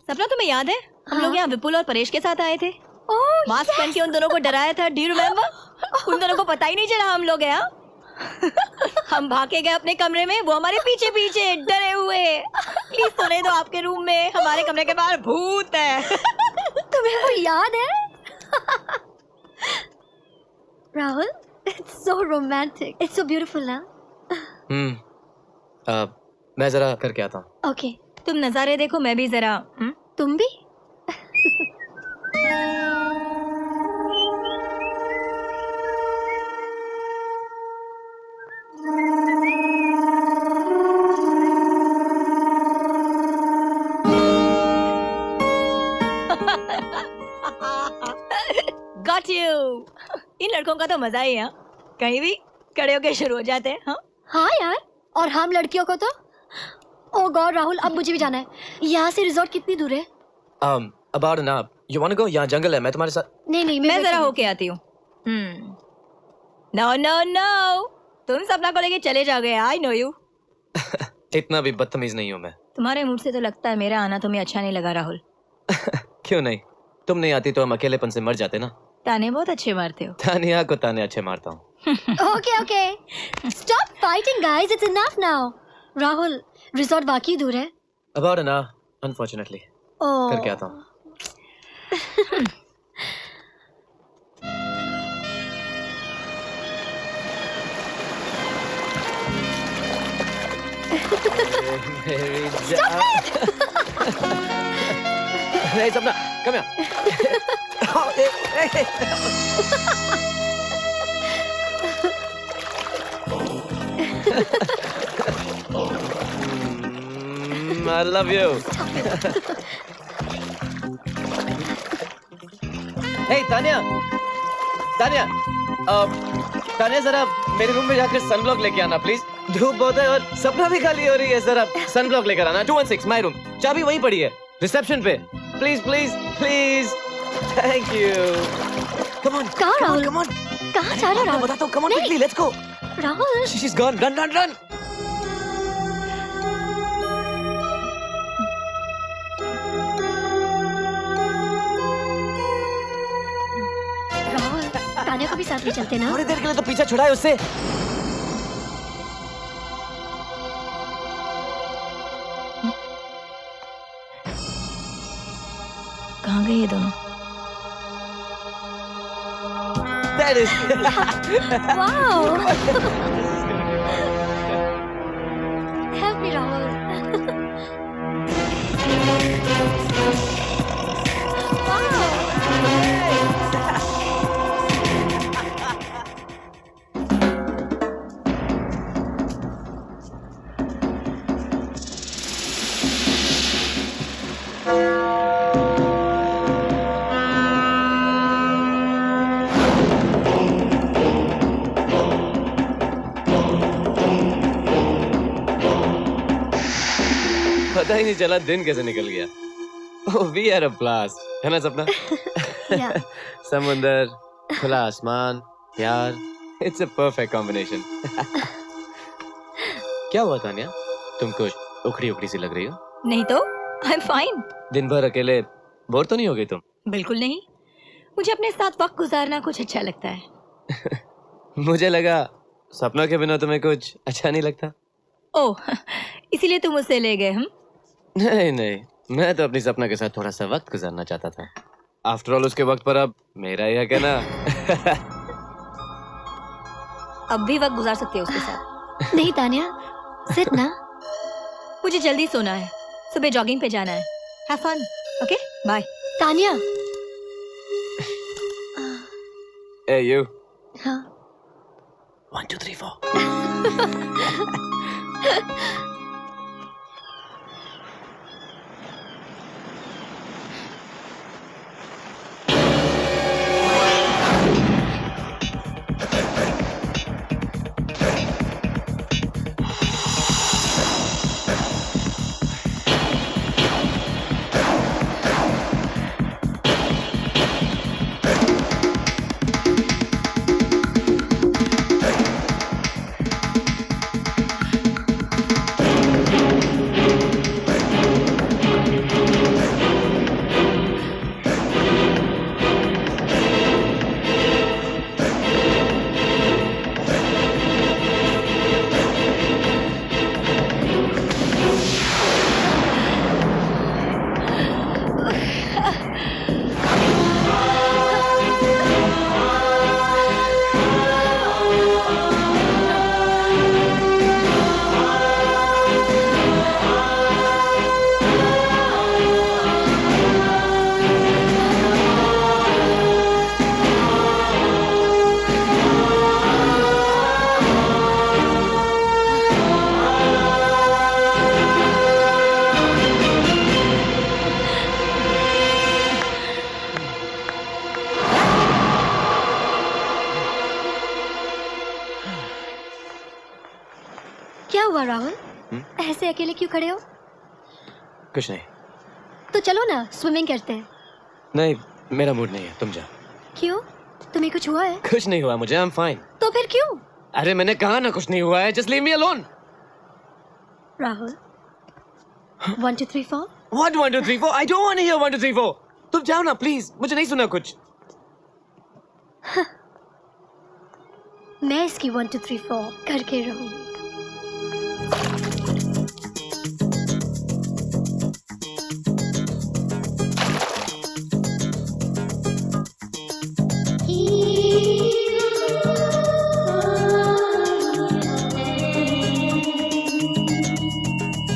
सपना, तुम्हें याद है हम लोग यहाँ विपुल और परेश के साथ आए थे? मास्क पहन के उन दोनों को डराया था। Do you remember? उन दोनों को पता ही नहीं चला हम लोग हैं। हम भाग के गए अपने कमरे में, वो हमारे पीछे पीछे डरे हुए। प्लीज सोने दो आपके रूम में, हमारे कमरे के बाहर भूत है। तुम्हें वो याद है? Rahul, it's so romantic. It's so beautiful ना? मैं जरा करके आता हूँ। Okay. तुम नजारे देखो, मैं भी जरा। तुम भी? Got you. इन लड़कों का तो मजा ही है, कहीं भी खड़े होके शुरू हो जाते हैं। हाँ यार, और हम लड़कियों को तो। ओह गॉड राहुल, अब मुझे भी जाना है। यहाँ से रिजॉर्ट कितनी दूर है? About an hour. You want to go? यहाँ जंगल है, मैं तुम्हारे साथ। नहीं, मैं जरा होके आती हूँ। No. तुम सपना को लेके चले जाओगे। I know you. इतना भी बदतमीज नहीं हूँ मैं। तुम्हारे मूड से तो लगता है मेरा आना तुम्हें अच्छा नहीं लगा राहुल। क्यों नहीं? तुम नहीं आती तो हम अकेलेपन से मर जाते ना। ताने बहुत अच्छे मारते हो। तानिया को ताने अच्छे मारता हूँ। Okay. Stop fighting, guys. It's enough now. Rahul, resort बाकी दूर है? About an hour, unfortunately. करके आता हूँ। Hey, Sapna, come here. Oh, hey. I love you. Hey Tania, Tania, Tania जरा मेरे रूम में जाकर सनब्लॉक लेके आना प्लीज. धूप बहुत है और सपना भी खाली हो रही है. जरा सनब्लॉक लेकर आना. 216 माय रूम. चाबी वहीं पड़ी है रिसेप्शन पे. Please please please. Thank you. Come on. कहाँ राहुल? Come on. कहाँ जा रहा राहुल? बताता हूँ. Come on quickly. Let's go. Rahul. She's gone. Run run run. Rahul, Tania को भी साथ ले चलते ना. थोड़ी देर के लिए तो पीछा छुड़ाए उससे. कहाँ गए ये दोनों? That is. Wow. Help me, Rahul. पता ही नहीं चला दिन कैसे निकल गया. Oh, we had a blast. है ना सपना? Yeah. समुंदर, खुला आसमान, प्यार. It's a perfect combination. क्या हुआ तानिया? तुम कुछ उखड़ी उखड़ी सी लग रही हो. नहीं तो I'm fine. दिन भर अकेले बोर तो नहीं हो गई तुम? बिल्कुल नहीं. मुझे अपने साथ वक्त गुजारना कुछ अच्छा लगता है. मुझे लगा सपना के बिना तुम्हें कुछ अच्छा नहीं लगता. ओह, इसीलिए तुम मुझसे ले गए. हम नहीं नहीं, मैं तो अपनी सपना के साथ थोड़ा सा वक्त गुजारना चाहता था. आफ्टर ऑल उसके वक्त पर अब मेरा यह कहना. अब भी वक्त गुजार सकते हो उसके साथ. नहीं तानिया, सिट ना. मुझे जल्दी सोना है. सुबह जॉगिंग पे जाना है. Have fun. Okay, bye. Tania. Hey you. हाँ. 1 2 3 4. क्या हुआ राहुल? ऐसे अकेले क्यों खड़े हो? कुछ नहीं. तो चलो ना, स्विमिंग करते हैं. नहीं, मेरा मूड नहीं है. तुम जाओ. क्यों? तुम्हें कुछ हुआ है? कुछ नहीं हुआ मुझे. I am fine. तो फिर क्यों? अरे मैंने कहा ना कुछ नहीं हुआ है. Just leave me alone. Rahul, 1 2 3 4. What 1 2 3 4? I don't want to hear 1 2 3 4. तुम जाओ ना प्लीज. मुझे नहीं सुना कुछ. मैं इसकी 1 2 3 4 करके रहूं.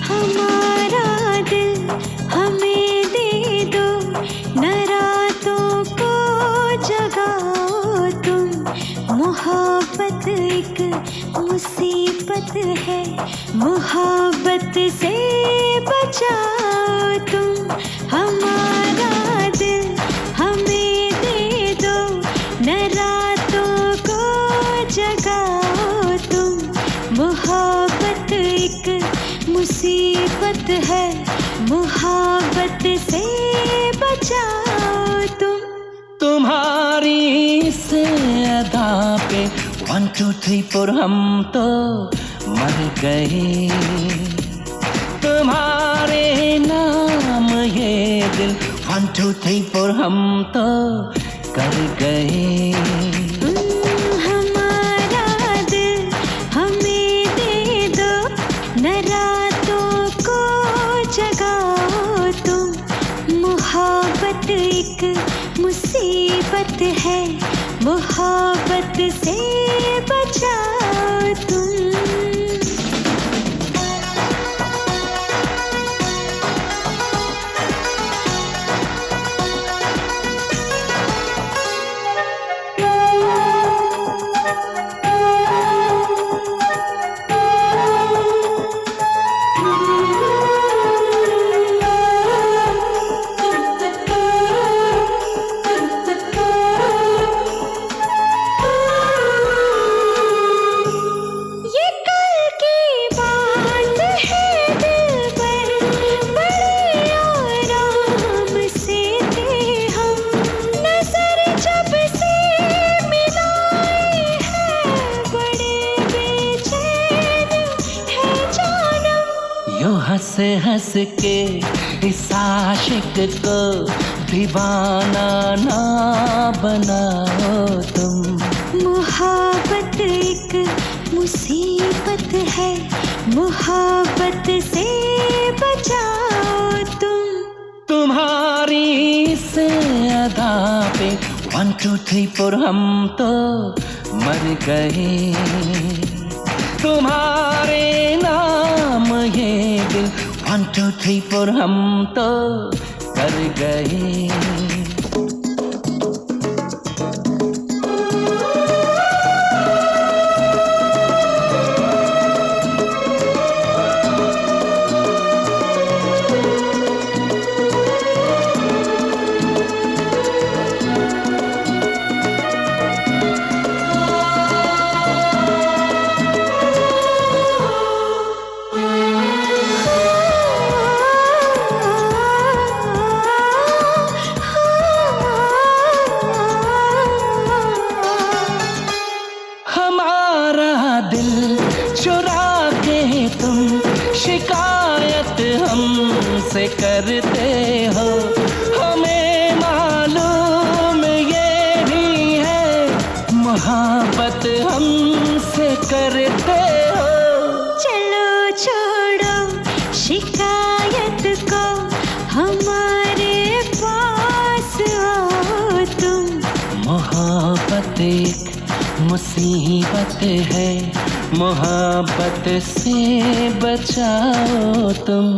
हमारा दिल हमें दे दो, न रातों को जगाओ तुम. मोहब्बत एक मुसीबत है, मोहब्बत से बचाओ तुम हमारा दिल हमें दे दो न रातों को जगाओ तुम मोहब्बत एक मुसीबत है मोहब्बत से बचाओ तुम तुम्हारी इस अदा पे 1 2 3 4 हम तो मर गए तुम्हारे नाम ये दिल 1 2 3 4 हम तो कर गए हमारा दिल हमें दे दो न रातों को जगाओ तुम मोहब्बत एक मुसीबत है मोहब्बत से बचाओ तुम हंस हंस के इस आशिक को दीवाना ना बनाओ तुम मोहब्बत एक मुसीबत है मोहब्बत से बचाओ तुम तुम्हारी इस अदा पे 1 2 3 4 हम तो मर गए तुम्हारे नाम ये दिल 1 2 3 4 हम तो कर गए से करते हो हमें मालूम ये भी है मोहब्बत हमसे करते हो चलो छोड़ो शिकायत को हमारे पास आओ तुम मोहब्बत एक मुसीबत है मोहब्बत से बचाओ तुम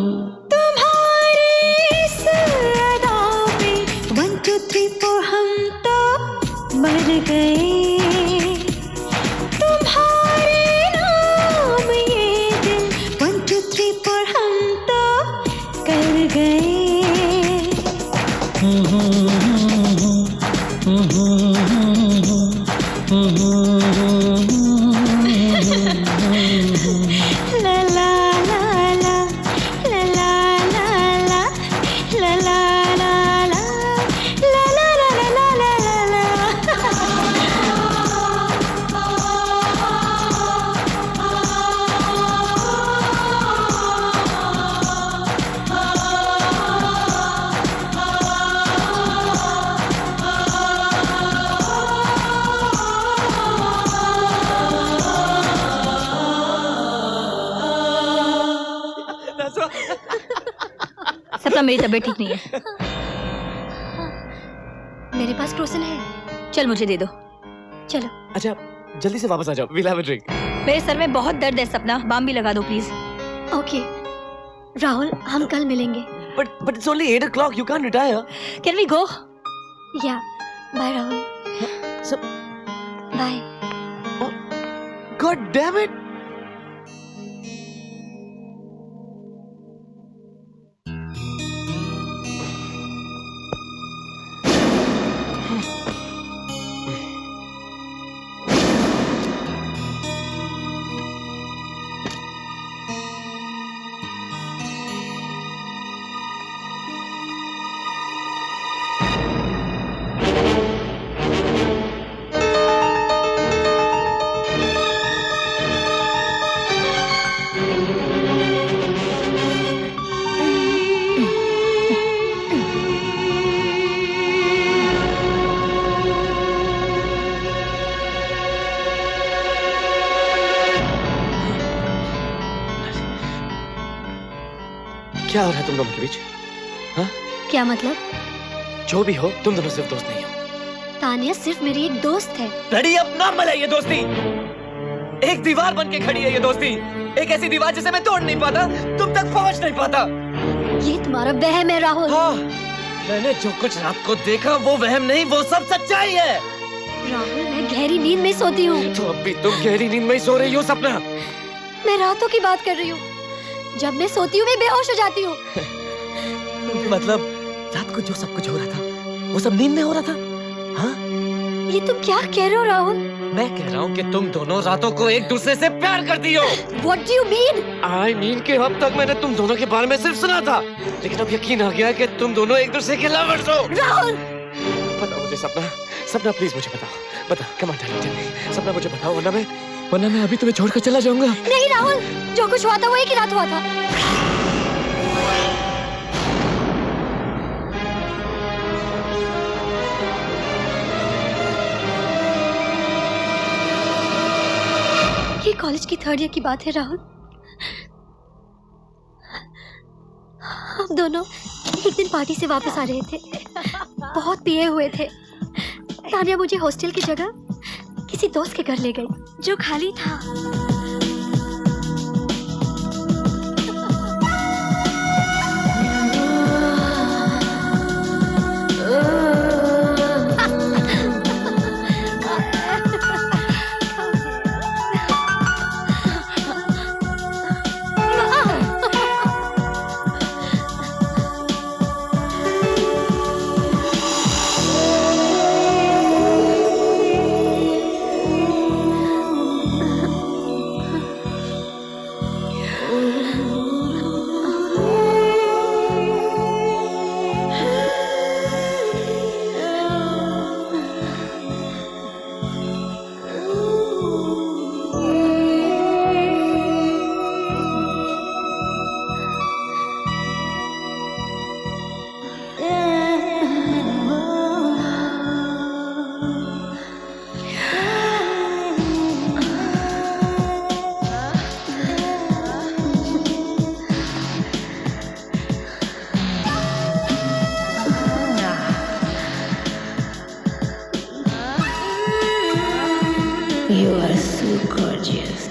मर गए तुम्हारे नाम ये दिल 1 2 3 4 हम तो कर गए ला ला ला ला ला ला ला ला ला सपना मेरी तबीयत ठीक नहीं है मेरे पास क्रोसिन है चल मुझे दे दो चलो अच्छा जल्दी से वापस आ जाओ we'll have a drink मेरे सर में बहुत दर्द है सपना बाम भी लगा दो प्लीज ओके राहुल हम कल मिलेंगे but it's only 8 o'clock you can't retire can we go या bye Rahul bye God damn it क्या हो रहा है तुम दोनों के बीच? हाँ? क्या मतलब? जो भी हो, तुम दोनों सिर्फ दोस्त नहीं हो। तानिया सिर्फ मेरी एक दोस्त है। लड़ी अब नाम है ये दोस्ती। एक दीवार बन के खड़ी है ये दोस्ती। एक ऐसी दीवार जिसे मैं तोड़ नहीं पाता, तुम तक पहुंच नहीं पाता। ये तुम्हारा वहम है राहुल। हाँ, मैंने जो कुछ रात को देखा वो वहम नहीं, वो सब सच्चाई है। राहुल, मैं गहरी नींद में सोती हूँ। तो अब भी तुम गहरी नींद में ही सो रही हो सपना। मैं रातों की बात कर रही हूँ। जब मैं सोती हूँ मैं बेहोश हो जाती हूँ। मतलब रात को जो सब कुछ हो रहा था वो सब नींद में हो रहा था? हाँ? ये तुम क्या कह रहे हो राहुल? मैं कह रहा हूँ कि तुम दोनों रातों को एक दूसरे से प्यार करती हो। What do you mean? I mean कि अब तक मैंने तुम दोनों के बारे में सिर्फ सुना था, लेकिन अब यकीन आ गया कि तुम दोनों एक दूसरे के लवर्स हो। राहुल! बताओ मुझे सपना, सपना प्लीज मुझे बताओ, बता, come on darling, tell me। सपना मुझे बताओ, वरना मैं अभी तुम्हें छोड़कर चला जाऊंगा। नहीं राहुल, जो कुछ हुआ था वो एक ही रात हुआ था। ये कॉलेज की 3rd ईयर की बात है राहुल। हम दोनों एक दिन पार्टी से वापस आ रहे थे, बहुत पिए हुए थे। तानिया मुझे हॉस्टल की जगह किसी दोस्त के घर ले गई जो खाली था। You are so gorgeous.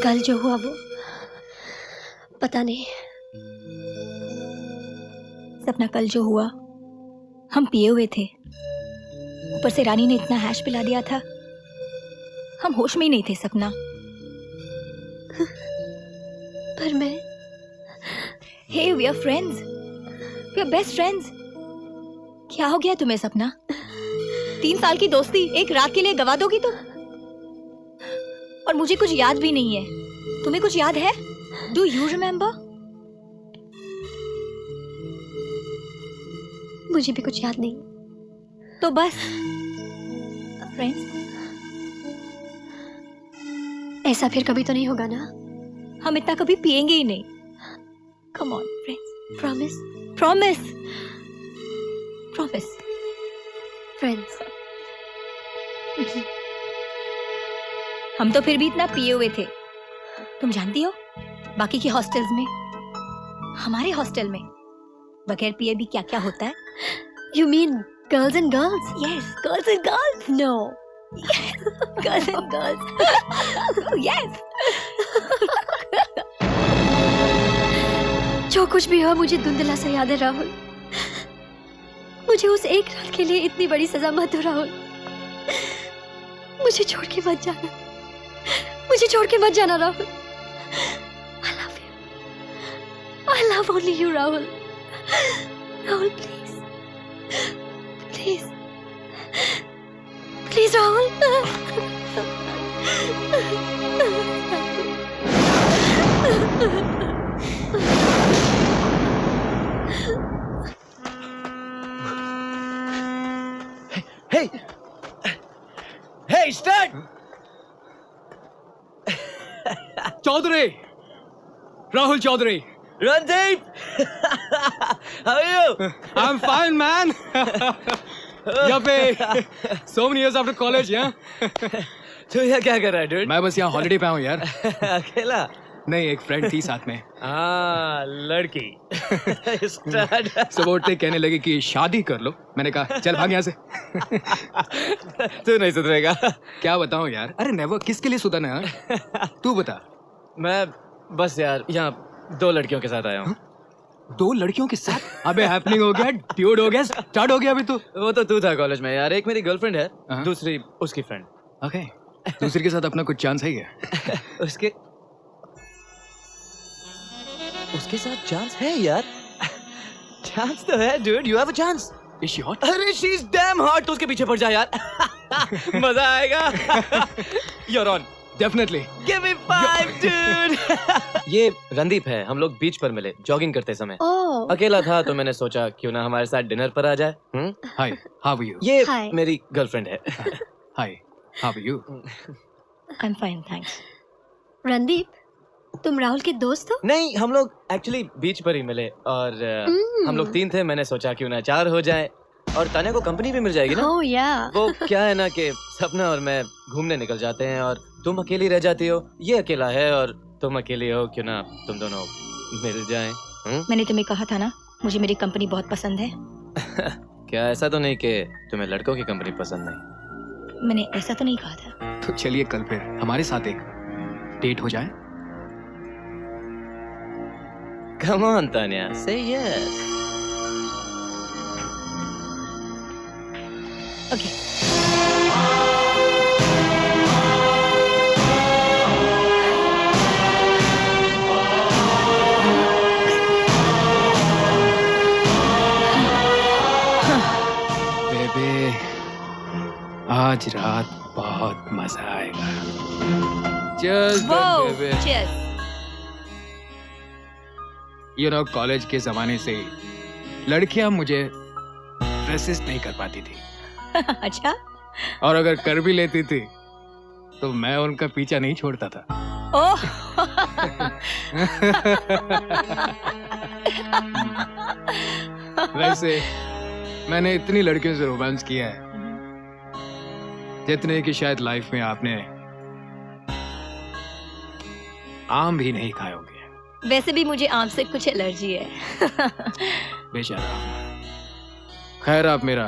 कल जो हुआ वो पता नहीं। सपना, कल जो हुआ, हम पिए हुए थे, ऊपर से रानी ने इतना हैश पिला दिया था, हम होश में ही नहीं थे सपना। पर मैं hey, we are friends, we are best friends. क्या हो गया तुम्हें सपना? 3 साल की दोस्ती एक रात के लिए गवा दोगी तुम? और मुझे कुछ याद भी नहीं है। तुम्हें कुछ याद है? Do you remember? मुझे भी कुछ याद नहीं। तो बस फ्रेंड्स, ऐसा फिर कभी तो नहीं होगा ना? हम इतना कभी पिएंगे ही नहीं। Come on friends, promise? Promise, promise. Friends. हम तो फिर भी इतना पिए हुए थे। तुम जानती हो बाकी की हॉस्टल्स में, हमारे हॉस्टल में बगैर पिए भी क्या क्या होता है? You mean girls and girls? Yes, girls and girls. No. Yes, girls and girls. Yes. जो कुछ भी हो मुझे धुंधला सा याद है राहुल। मुझे उस एक रात के लिए इतनी बड़ी सजा मत दो राहुल। मुझे छोड़ के मत जाना, मुझे छोड़ के मत जाना Rahul. I love you. I love only you Rahul. Rahul please, please, please Rahul. Hey! Hey, start! Chaudhary, Rahul Chaudhary. Randeep! How are you? I'm fine, man. Yappe, so many years after college, yeah? तू यहाँ क्या कर रहा है, dude? मैं बस यहाँ हॉलिडे पे हूँ यार। अकेला? नहीं, एक फ्रेंड थी साथ में। हाँ, लड़की। Start. सबोटे कहने लगे कि शादी कर लो। मैंने कहा चल भाग यहाँ से। तू नहीं सुधरेगा। क्या बताऊँ यार? अरे नेवर, किसके लिए सुधरना यार? तू बता। मैं बस यार यहाँ 2 लड़कियों के साथ आया हूँ। 2 लड़कियों के साथ? अबे हैपनिंग हो गया, ड्यूड हो गया, स्टार्ट हो गया अभी तो। वो तो तू था कॉलेज में यार। एक मेरी गर्लफ्रेंड है, दूसरी उसकी फ्रेंड। ओके, दूसरी के साथ अपना कुछ चांस है क्या? उसके साथ चांस है यार। चांस तो है dude, you have a chance. Is she hot? अरे she's damn hot, तो उसके पीछे पड़ जा यार। मजा आएगा। You're on. Definitely. Give me 5 dude. ये रणदीप है, हम लोग बीच पर मिले जॉगिंग करते समय। Oh. अकेला था तो मैंने सोचा क्यों ना हमारे साथ डिनर पर आ जाए। Hi, how are you? ये Hi. मेरी गर्लफ्रेंड है। Hi, how are you? I'm fine, thanks. Randeep, तुम राहुल के दोस्त हो? नहीं, हम लोग एक्चुअली बीच पर ही मिले और हम लोग 3 थे। मैंने सोचा क्यों ना 4 हो जाए और तान्या को कंपनी भी मिल जाएगी ना। Oh yeah. वो क्या है ना कि सपना और मैं घूमने निकल जाते हैं और तुम अकेली रह जाती हो। ये अकेला है और तुम अकेली हो, क्यों ना तुम दोनों मिल जाएं? मैंने तुम्हें कहा था ना, मुझे मेरी कंपनी बहुत पसंद है। क्या ऐसा तो नहीं कि तुम्हें लड़कों की कंपनी पसंद नहीं? मैंने ऐसा तो नहीं कहा था। तो चलिए कल फिर हमारे साथ एक डेट हो जाए। Come on, Tanya, say yes. Okay. बेबे, आज रात बहुत मजा आएगा। Cheers, Whoa, बेबे। cheers. You know, कॉलेज के जमाने से लड़कियां मुझे रेसिस्ट नहीं कर पाती थी। अच्छा? और अगर कर भी लेती थी तो मैं उनका पीछा नहीं छोड़ता था। ओह। वैसे मैंने इतनी लड़कियों से रोमांस किया है जितने कि शायद लाइफ में आपने आम भी नहीं खाए होंगे। वैसे भी मुझे आम से कुछ एलर्जी है। बेचारा। खैर, आप मेरा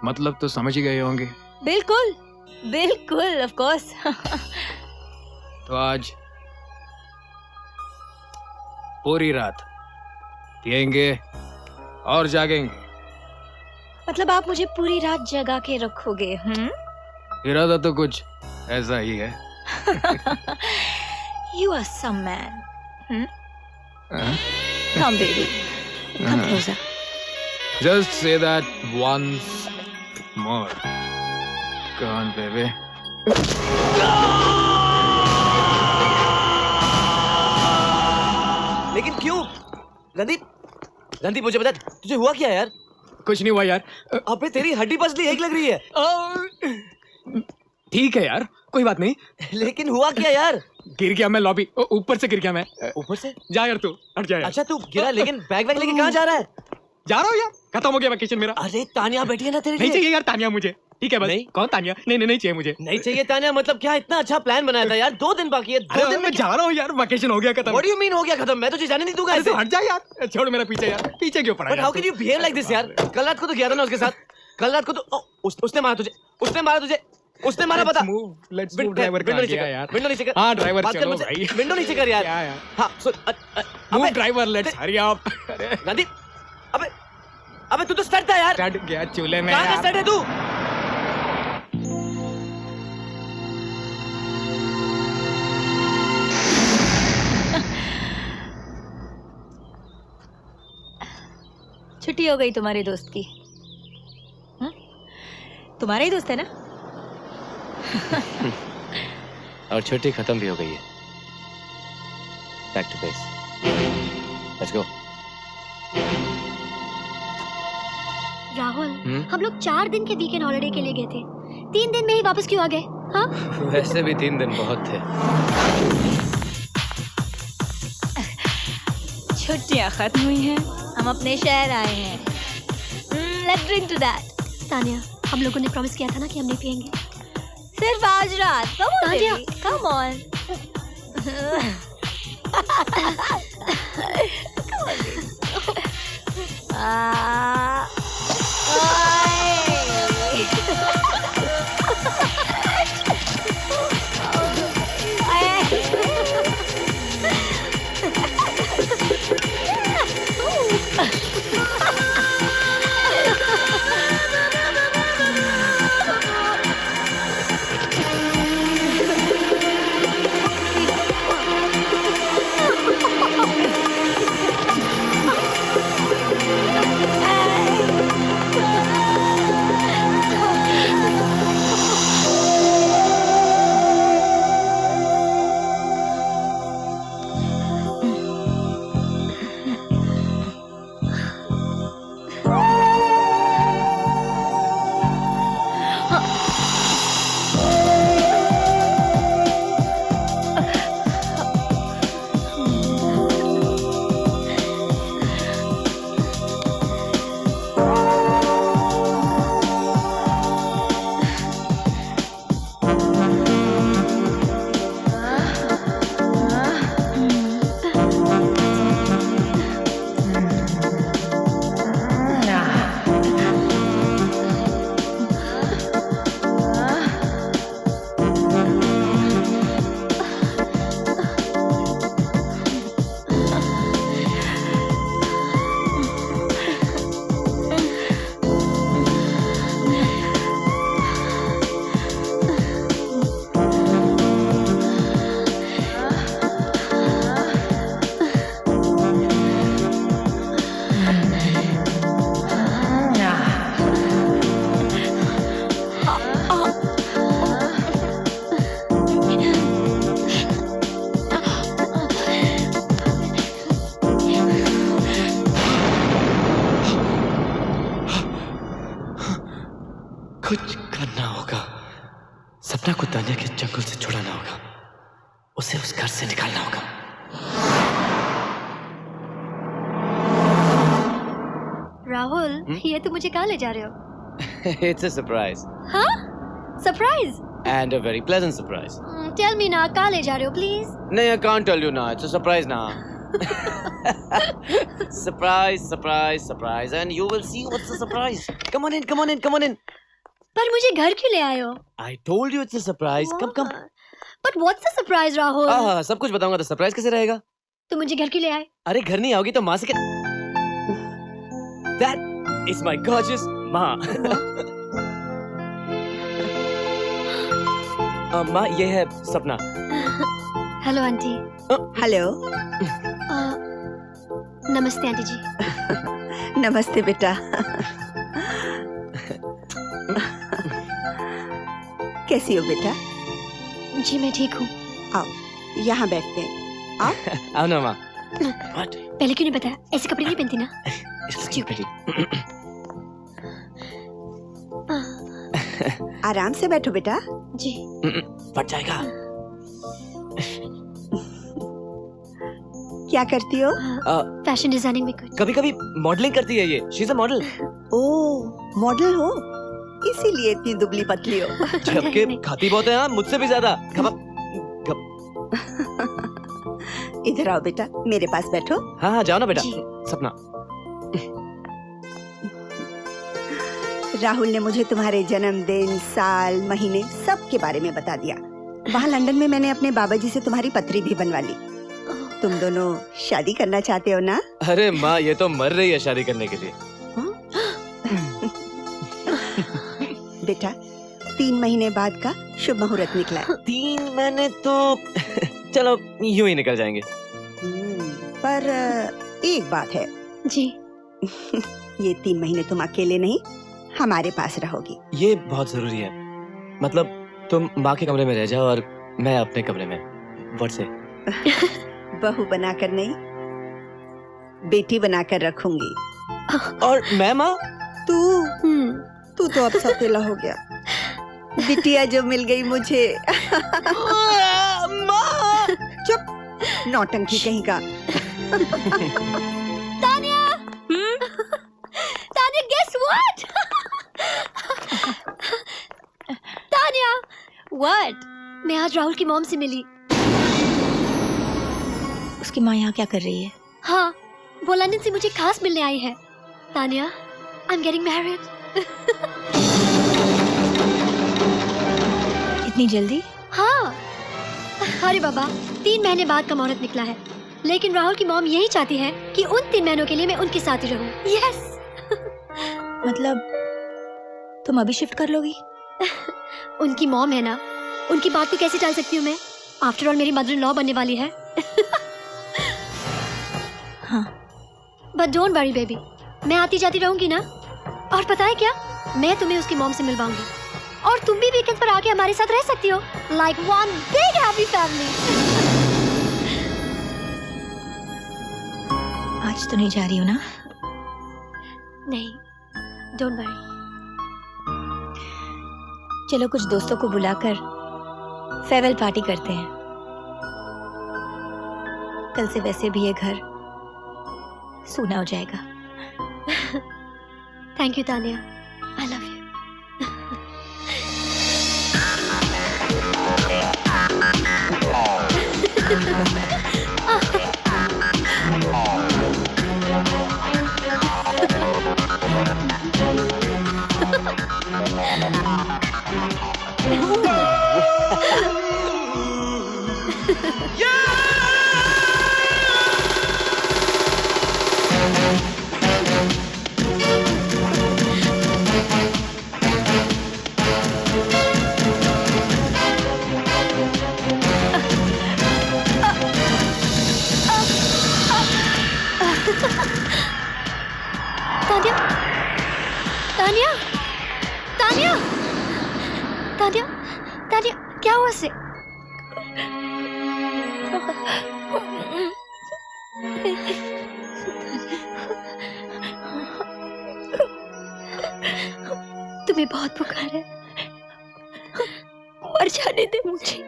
मतलब तो समझ ही गए होंगे। बिल्कुल, बिल्कुल, ऑफ कोर्स। तो आज पूरी रात पिएंगे और जागेंगे। मतलब आप मुझे पूरी रात जगा के रखोगे? इरादा तो कुछ ऐसा ही है। You are some man. Come, baby. Come closer. Just say that once more. Come on, baby. लेकिन क्यों? रणदीप मुझे बता, तुझे हुआ क्या यार? कुछ नहीं हुआ यार। अबे तेरी हड्डी पसली एक लग रही है। ठीक है यार, कोई बात नहीं। लेकिन हुआ क्या यार? गिर गया मैं लॉबी, ऊपर से गिर गया मैं। ऊपर से? जा यार तू, हट जा यार। अच्छा तू गिरा, लेकिन बैग वैग लेके कहाँ जा रहा है? जा रहा हूँ यार, खत्म हो गया वेकेशन मेरा। अरे तानिया बैठी है ना तेरे लिए। नहीं चाहिए यार तानिया मुझे, ठीक है बस। नहीं? कौन तानिया? नहीं चाहिए मुझे। नहीं चाहिए तानिया मतलब क्या? इतना अच्छा प्लान बनाया था यार, 2 दिन बाकी है। 2 दिन मैं जा रहा हूँ यार, वेकेशन हो गया खत्म। What do you mean हो गया खत्म? मैं तुझे जाने नहीं दूंगा। ऐसे हट जा यार, छोड़ मेरा पीछे यार, पीछे क्यों पड़ा? But how can you behave like this यार? कल रात को तो गया था ना उसके साथ। कल रात को तो उसने मारा तुझे, उसने मारा पता। लेट्स मूव ड्राइवर विंडो नीचे कर यार, विंडो नीचे कर। हाँ ड्राइवर चलो भाई, विंडो नीचे कर यार। हाँ सुन, move driver, let's hurry up. Gandhi, अबे तू तो स्टड था यार। स्टड गया चूल्हे में। कहाँ का स्टड है तू? छुट्टी हो गई तुम्हारे दोस्त की? तुम्हारा ही दोस्त है ना? और छुट्टी खत्म भी हो गई है। Back to base, let's go. Rahul, हम लोग 4 दिन के वीकेंड हॉलिडे के लिए गए थे, 3 दिन में ही वापस क्यों आ गए? हाँ? वैसे भी 3 दिन बहुत थे। छुट्टियां खत्म हुई हैं, हम अपने शहर आए हैं। Let's drink to that. Tania, हम लोगों ने प्रॉमिस किया था ना कि हम नहीं पिएंगे। सिर्फ आज रात। Tania, come on. कुछ करना होगा। सपना को तानिया के जंगल से छुड़ाना होगा, उसे उस घर से निकालना होगा। राहुल, ये तो मुझे कहाँ ले जा रहे हो? It's a surprise. हाँ? Surprise? And a very pleasant surprise. Tell me ना, कहाँ ले जा रहे हो प्लीज? नहीं, I can't tell you now. It's a surprise now. Surprise, surprise, surprise, and you will see what's the surprise. Come on in, come on in, come on in. पर मुझे घर क्यों ले आए हो? I told you it's a surprise. Come, come. But what's the surprise, Rahul? हाँ, सब कुछ बताऊंगा तो सरप्राइज कैसे रहेगा? तो मुझे घर क्यों ले आए? अरे घर नहीं आओगी तो माँ से क्या? That is my gorgeous माँ। माँ, ये है सपना। Hello aunty. हेलो। नमस्ते आंटी जी। नमस्ते बेटा। कैसी हो बेटा? जी मैं ठीक हूँ। आओ यहाँ बैठते हैं। आओ। आओ ना माँ। पहले क्यों नहीं बताया? ऐसे कपड़े नहीं पहनती ना। आराम से बैठो बेटा। जी। फट जाएगा। क्या करती हो? फैशन डिजाइनिंग में कुछ। कभी कभी मॉडलिंग करती है ये। She is a model. Oh, model हो, इसीलिए इतनी दुबली पतली हो। जबकि खाती बहुत है, हाँ, मुझसे भी ज्यादा। इधर आओ बेटा, मेरे पास बैठो। हाँ हाँ, जाओ ना बेटा। सपना, राहुल ने मुझे तुम्हारे जन्मदिन, साल, महीने सब के बारे में बता दिया। वहाँ लंदन में मैंने अपने बाबा जी से तुम्हारी पत्री भी बनवा ली। तुम दोनों शादी करना चाहते हो ना? अरे माँ, ये तो मर रही है शादी करने के लिए। बेटा, 3 महीने बाद का शुभ मुहूर्त निकला है। 3 महीने तो चलो यूं ही निकल जाएंगे। पर एक बात है जी। ये 3 महीने तुम अकेले नहीं, हमारे पास रहोगी। ये बहुत जरूरी है। मतलब तुम माँ के कमरे में रह जाओ और मैं अपने कमरे में। व्हाट से? बहू बनाकर नहीं, बेटी बनाकर रखूंगी। और मैं माँ? तू तो अब सौतेला हो गया। बिटिया जो मिल गई मुझे। माँ! चुप, नौटंकी कहीं का। Tania! Tania, guess what? Tania! What? मैं आज राहुल की मॉम से मिली। उसकी माँ यहाँ क्या कर रही है? हाँ, वो लंदन से मुझे खास मिलने आई है। Tania, I'm getting married. इतनी जल्दी? हाँ। अरे बाबा, 3 महीने बाद का मुहूर्त निकला है, लेकिन राहुल की मॉम यही चाहती है कि उन 3 महीनों के लिए मैं उनके साथ ही रहूं। यस। मतलब तुम अभी शिफ्ट कर लोगी? उनकी मॉम है ना, उनकी बात को कैसे टाल सकती हूँ मैं? आफ्टर ऑल मेरी मदर इन लॉ बनने वाली है। हाँ। बट डोंट वरी बेबी, मैं आती जाती रहूंगी ना। और पता है क्या, मैं तुम्हें उसकी मॉम से मिलवाऊंगी और तुम भी वीकेंड पर आके हमारे साथ रह सकती हो, like one big happy family. आज तो नहीं जा रही हो ना? नहीं, डोंट वरी। चलो कुछ दोस्तों को बुलाकर फेयरवेल पार्टी करते हैं। कल से वैसे भी ये घर सूना हो जाएगा। Thank you Tania, I love you. Tania, Tania, Tania, Tania, Tania, क्या हुआ इसे? तुम्हें बहुत बुखार है, मर जाने दे मुझे।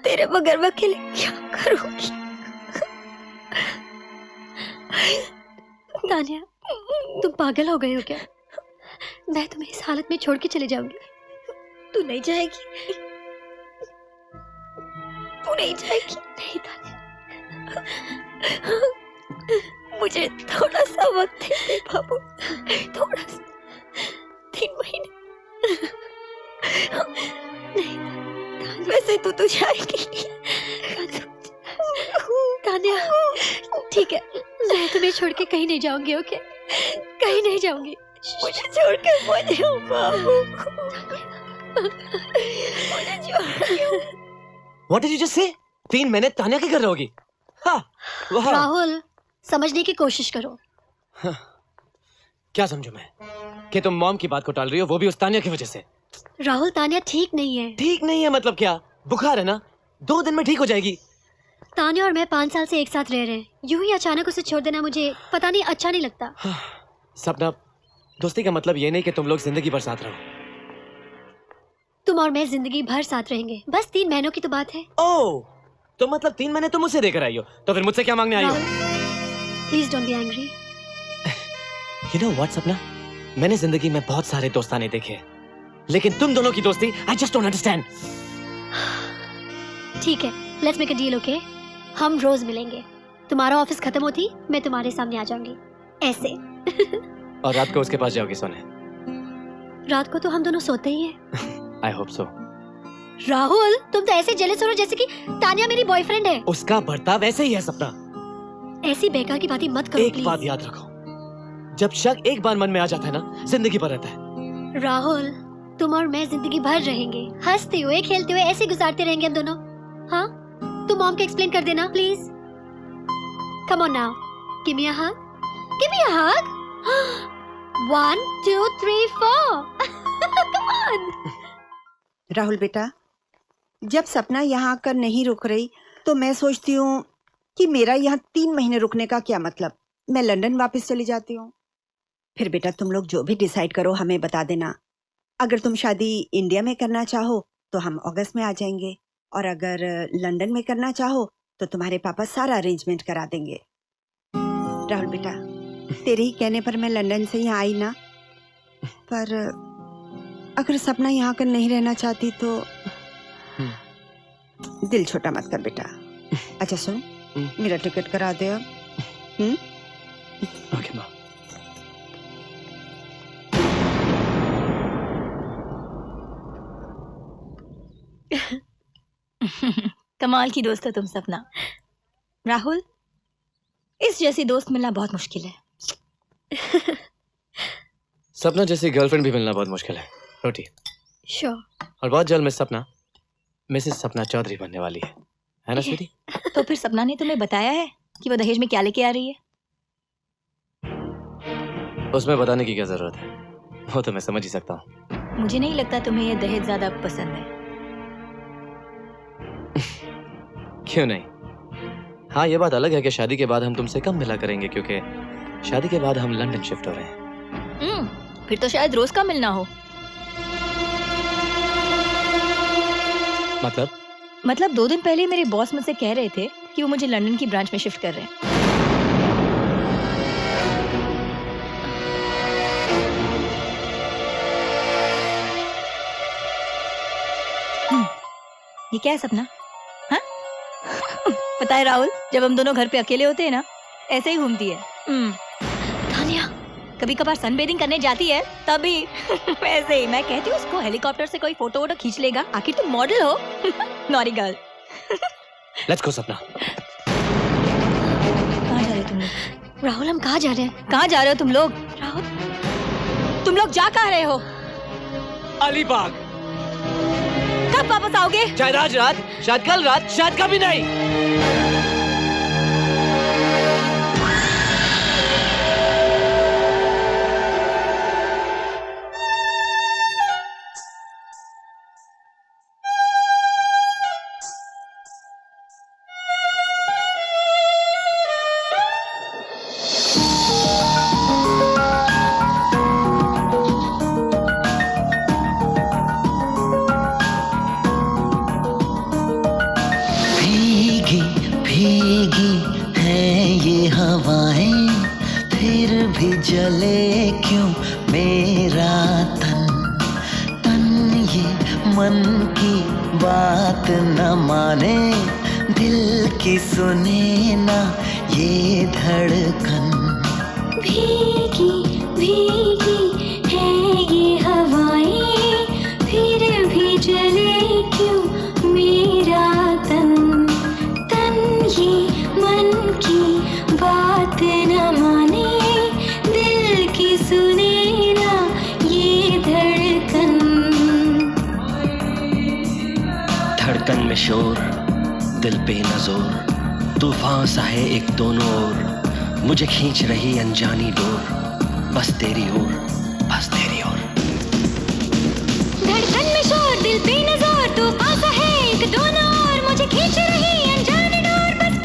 तेरे बगैर मैं अकेले क्या करूंगी? तानिया, तुम पागल हो गए हो क्या? मैं तुम्हें इस हालत में छोड़ के चले जाऊंगी। तू नहीं जाएगी? तू नहीं जाएगी? नहीं तानिया, मुझे थोड़ा सा वक्त दे बाबू, थोड़ा सा, 3 महीने। नहीं, वैसे तो जाएगी। तानिया, ठीक है, मैं तुम्हें छोड़ के कहीं नहीं जाऊंगी, ओके? कहीं नहीं जाऊंगी। मुझे छोड़ कर मत जाओ बाबू, मुझे छोड़ के। What did you just say? 3 महीने तानिया के घर रहोगी? हाँ, वाह। राहुल, समझने की कोशिश करो। हाँ, क्या समझूं मैं कि तुम मॉम की बात को टाल रही हो, वो भी उस तानिया की वजह से? राहुल, तानिया ठीक नहीं है। ठीक नहीं है मतलब क्या? बुखार है ना, 2 दिन में ठीक हो जाएगी। तान्या और मैं 5 साल से एक साथ रह रहे हैं, यूं ही अचानक उसे छोड़ देना मुझे पता नहीं अच्छा नहीं लगता। सपना, दोस्ती का मतलब ये नहीं कि तुम लोग जिंदगी भर साथ रहो। तुम और मैं जिंदगी भर साथ रहेंगे, बस 3 महीनों की तो बात है। ओह, तो मतलब 3 महीने तुम मुझसे देकर आई हो, तो फिर मुझसे क्या मांगने आई हो? Please don't be angry. You know what, सपना, मैंने जिंदगी में बहुत सारे दोस्ताने देखे, लेकिन तुम दोनों की दोस्ती I just don't understand। ठीक है, let's make a deal, okay? हम रोज मिलेंगे, तुम्हारा ऑफिस खत्म होती मैं तुम्हारे सामने आ जाऊंगी, ऐसे। और रात को उसके पास जाओगी सोने? रात को तो हम दोनों सोते ही हैं। I hope so। राहुल, तुम तो ऐसे जेलस हो रहे हो जैसे कि तान्या मेरी बॉयफ्रेंड है। उसका बर्ताव वैसे ही है सपना। ऐसी बेकार की बातें मत करो एक प्लीज। बात याद रखो, जब शक एक बार मन में आ जाता है ना, जिंदगी भर रहता है। राहुल, तुम और मैं जिंदगी भर रहेंगे, हंसते हुए खेलते हुए ऐसे गुजारते रहेंगे हम दोनों। हाँ, तुम मॉम को एक्सप्लेन कर देना please. Come on now, give me a hug, give me a hug. 1 2 3 4 come on. Rahul बेटा, जब सपना यहाँ आकर नहीं रुक रही तो मैं सोचती हूँ कि मेरा यहाँ 3 महीने रुकने का क्या मतलब, मैं लंदन वापस चली जाती हूँ। फिर बेटा तुम लोग जो भी डिसाइड करो हमें बता देना। अगर तुम शादी इंडिया में करना चाहो तो हम अगस्त में आ जाएंगे, और अगर लंदन में करना चाहो तो तुम्हारे पापा सारा अरेंजमेंट करा देंगे। राहुल बेटा, तेरे ही कहने पर मैं लंदन से यहाँ आई ना, पर अगर सपना यहाँ कर नहीं रहना चाहती तो दिल छोटा मत कर बेटा। अच्छा सुन, मेरा टिकट करा दे अब। ओके माँ। कमाल की दोस्त हो तुम सपना। राहुल, इस जैसी दोस्त मिलना बहुत मुश्किल है। सपना जैसी गर्लफ्रेंड भी मिलना बहुत मुश्किल है रोटी। श्योर। और बहुत जल्द मिस सपना मिसेस सपना चौधरी बनने वाली है ना स्वीटी? तो फिर सपना ने तुम्हें बताया है कि वो दहेज में क्या लेके आ रही है? उसमें बताने की क्या जरूरत है, वो तो मैं समझ ही सकता हूँ। मुझे नहीं लगता तुम्हें ये दहेज ज्यादा पसंद है। क्यों नहीं? हाँ, ये बात अलग है कि शादी के बाद हम तुमसे कम मिला करेंगे, क्योंकि शादी के बाद हम लंदन शिफ्ट हो रहे हैं। फिर तो शायद रोज का मिलना हो। मतलब 2 दिन पहले मेरे बॉस मुझसे कह रहे थे कि वो मुझे लंदन की ब्रांच में शिफ्ट कर रहे हैं। ये क्या है सपना? हाँ? पता है राहुल, जब हम दोनों घर पे अकेले होते हैं ना, ऐसे ही घूमती है। तान्या कभी कभार सनबेदिंग करने जाती है तभी ऐसे ही। मैं कहती हूँ उसको हेलीकॉप्टर से कोई फोटो वोटो खींच लेगा, आखिर तुम मॉडल हो। Naughty girl. लेट्स गो सपना। कहाँ जा रहे हो तुम लोग? राहुल, हम कहाँ जा रहे हैं? कहाँ जा रहे हो तुम लोग? राहुल, तुम लोग जा कहाँ रहे हो? अलीबाग। कब वापस आओगे? शायद आज रात, शायद कल रात, शायद कभी नहीं। भीगी भीगी हैं ये हवाएं, फिर भी जले क्यों मेरा तन। तन ये मन की बात न माने, दिल की सुने ना ये धड़कन। भीगी भीगी है ये हवाएं, फिर भी जले क्यों मेरा तन। तन ये मन की बात न माने, दिल की सुने ना ये धड़कन। धड़कन में शोर, दिल पे नजोर, तूफान सा है एक दोनों ओर, मुझे खींच रही अनजानी डोर, बस तेरी ओर, बस तेरी ओर। धड़कन में शोर, दिल पे नजर, तूफान सा है एक दोनों ओर, मुझे खींच रही अनजानी डोर, बस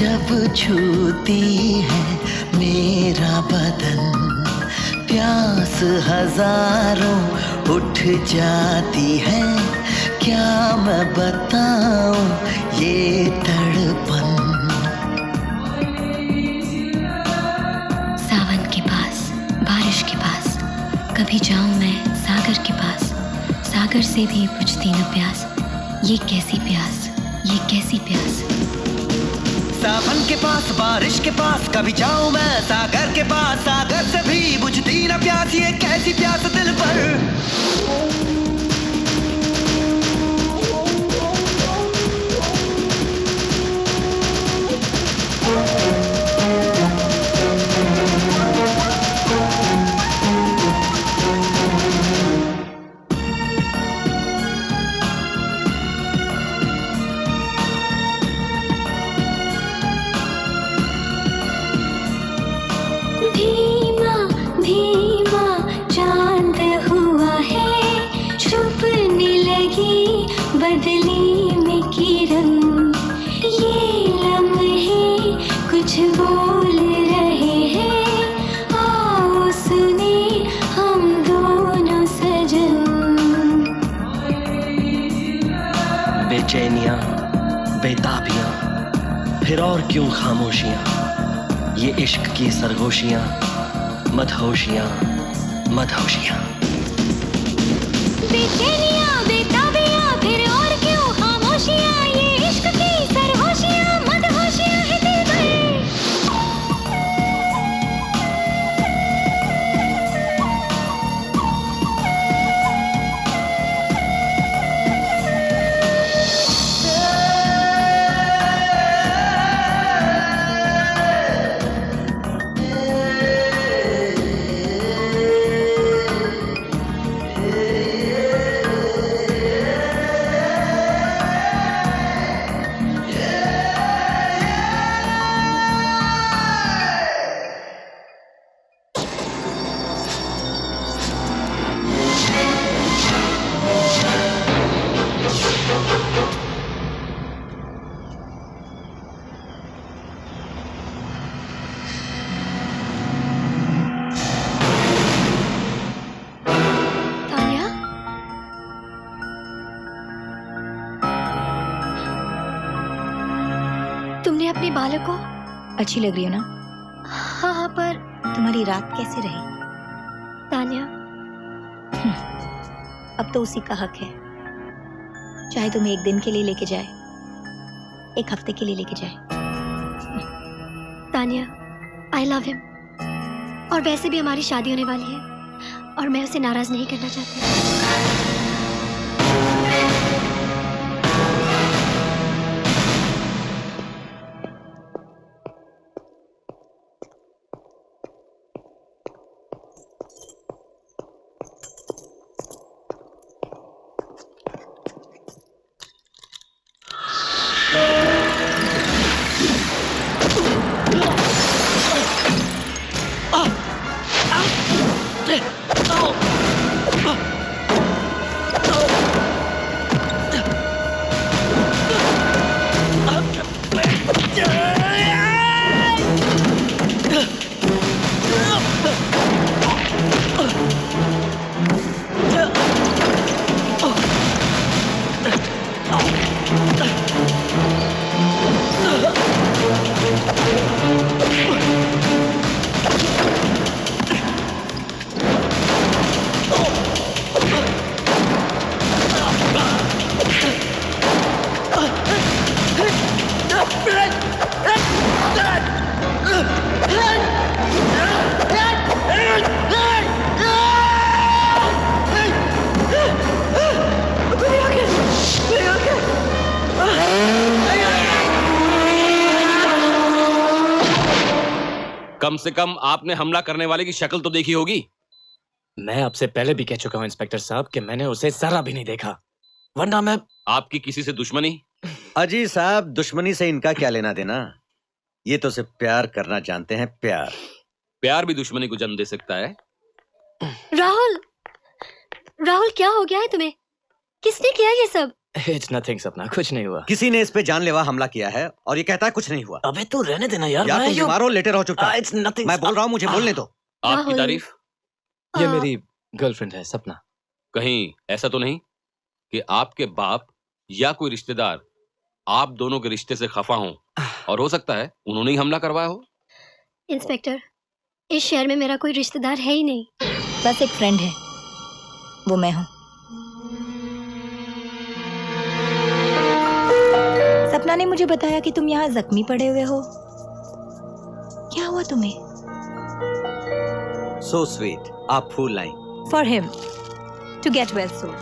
जब छूती है मेरा बदन, प्यास हजारों उठ जाती है, क्या मैं बताऊं ये तड़पन। सावन के पास, बारिश के पास, कभी जाऊं मैं सागर के पास, सागर से भी बुझती न प्यास, ये कैसी प्यास, ये कैसी प्यास। सावन के पास, बारिश के पास, कभी जाऊं मैं सागर के पास, सागर से भी बुझती न प्यास, ये कैसी प्यास दिल पर। धीमा धीमा चांद हुआ है, छुपने लगी बदली में किरण, ये लम्हे कुछ बोल रहे हैं, आओ सुने हम दोनों सजन। बेचैनियां, बेताबियां, फिर और क्यों खामोशियां, ये इश्क की सरगोशियां, मदहोशियां, मदहोशियां। बेचैनियां, बेताबियां, फिर और क्यों खामोशियां, ये इश्क की सरगोशियां, मदहोशियां है दिल भर। तान्या, तुमने अपने बालों को, अच्छी लग रही हो ना? हाँ पर तुम्हारी रात कैसे रही? तान्या, अब तो उसी का हक है, चाहे तुम्हें एक दिन के लिए लेके जाए, एक हफ्ते के लिए लेके जाए। तान्या, आई लव हिम, और वैसे भी हमारी शादी होने वाली है और मैं उसे नाराज नहीं करना चाहती। कम से कम आपने हमला करने वाले की शक्ल तो देखी होगी। मैं आपसे पहले भी कह चुका हूं इंस्पेक्टर साहब कि मैंने उसे जरा भी नहीं देखा, वरना मैं। आपकी किसी से दुश्मनी? अजी साहब, दुश्मनी से इनका क्या लेना देना, ये तो सिर्फ प्यार करना जानते हैं। प्यार प्यार भी दुश्मनी को जन्म दे सकता है। राहुल, राहुल क्या हो गया है तुम्हें? किसने किया ये सब? इट्स नथिंग सपना, कुछ नहीं हुआ। किसी ने इस पे जानलेवा हमला किया है और ये कहता है कुछ नहीं हुआ। अबे तू रहने देना यार। या तुम बीमार हो, लेटे रहो चुपचाप। It's nothing. मैं बोल रहा हूँ, मुझे बोलने दो। आपकी तारीफ? ये मेरी गर्लफ्रेंड है सपना। कहीं ऐसा तो नहीं कि आपके बाप या कोई रिश्तेदार आप दोनों के रिश्ते से खफा हों और हो सकता है उन्होंने ही हमला करवाया हो? इंस्पेक्टर, इस शहर में मेरा कोई रिश्तेदार है ही नहीं, बस एक फ्रेंड है, वो मैं हूं। सपना ने मुझे बताया कि तुम यहाँ जख्मी पड़े हुए हो। क्या हुआ तुम्हें? सो स्वीट, आप फूल लाई। For him to get well soon.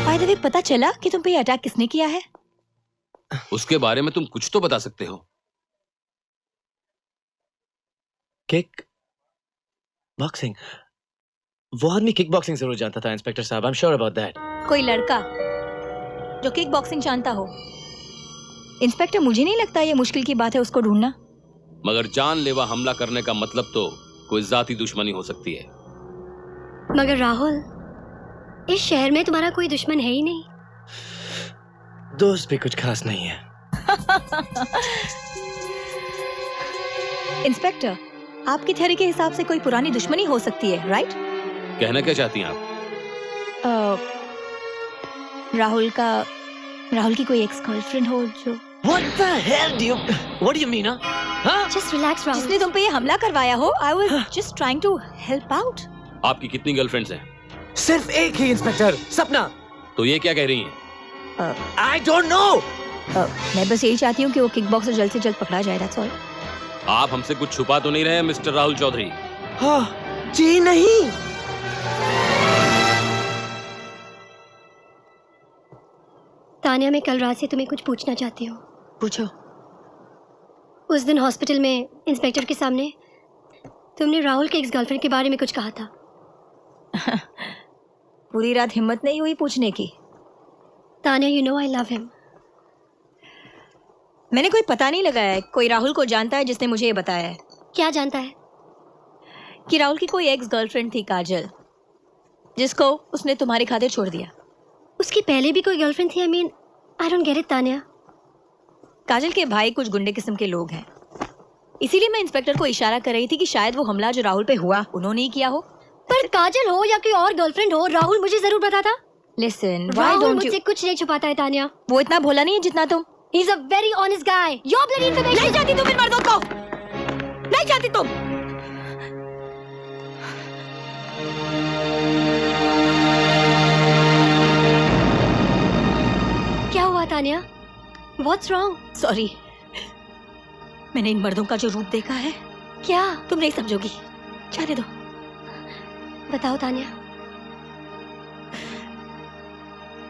By the way, पता चला कि तुम पे ये अटैक किसने किया है? उसके बारे में तुम कुछ तो बता सकते हो। किक बॉक्सिंग, वो आदमी किक बॉक्सिंग जरूर जानता था इंस्पेक्टर साहब। I am sure about that. कोई लड़का जो किक बॉक्सिंग जानता हो? इंस्पेक्टर, मुझे नहीं लगता ये मुश्किल की बात है उसको ढूंढना। मगर जानलेवा हमला करने का मतलब तो कोई जाती दुश्मनी हो सकती है। मगर राहुल, इस शहर में तुम्हारा कोई दुश्मन है ही नहीं। दोस्त भी कुछ खास नहीं है। इंस्पेक्टर, आपकी थ्योरी के हिसाब से कोई पुरानी दुश्मनी हो सकती है, राइट? कहना क्या चाहती हैं आप? राहुल की कोई एक्स गर्लफ्रेंड हो जो। What the hell do you mean? हाँ? Just relax, Rahul. जिसने तुम पे ये हमला करवाया हो। I was just trying to help out. आपकी कितनी गर्लफ्रेंड्स हैं? सिर्फ एक ही इंस्पेक्टर, सपना। तो ये क्या कह रही हैं? I don't know. मैं बस यही चाहती हूँ कि वो किक बॉक्सर जल्द से जल्द पकड़ा जाए, that's all. आप हमसे कुछ छुपा तो नहीं रहे मिस्टर राहुल चौधरी? हाँ, जी नहीं। तानिया, मैं कल रात से तुम्हें कुछ पूछना चाहती हूँ। पूछो। उस दिन हॉस्पिटल में इंस्पेक्टर के सामने तुमने राहुल के एक्स गर्लफ्रेंड के बारे में कुछ कहा था। पूरी रात हिम्मत नहीं हुई पूछने की। Tania, you know I love him. मैंने कोई पता नहीं लगाया है। कोई राहुल को जानता है जिसने मुझे ये बताया है। क्या जानता है? कि राहुल की कोई एक्स गर्लफ्रेंड थी, काजल, जिसको उसने तुम्हारे खातिर छोड़ दिया। उसकी पहले भी कोई गर्लफ्रेंड थी? I don't get it Tania. Kajal के भाई कुछ गुंडे किस्म के लोग हैं, इसीलिए मैं इंस्पेक्टर को इशारा कर रही थी कि शायद वो हमला जो राहुल पे हुआ उन्होंने ही किया हो। पर काजल हो या कोई और गर्लफ्रेंड हो, राहुल मुझे जरूर बताता। लिसन, राहुल मुझसे कुछ नहीं छुपाता है तानिया। वो इतना भोला नहीं है जितना तुम। He is a very honest guy. Your bloody information. नहीं चाहती तुम इन मर्दों को, नहीं चाहती तुम। क्या हुआ तानिया? What's wrong? सॉरी, मैंने इन मर्दों का जो रूप देखा है, क्या तुम नहीं समझोगी। जाने दो। बताओ तानिया।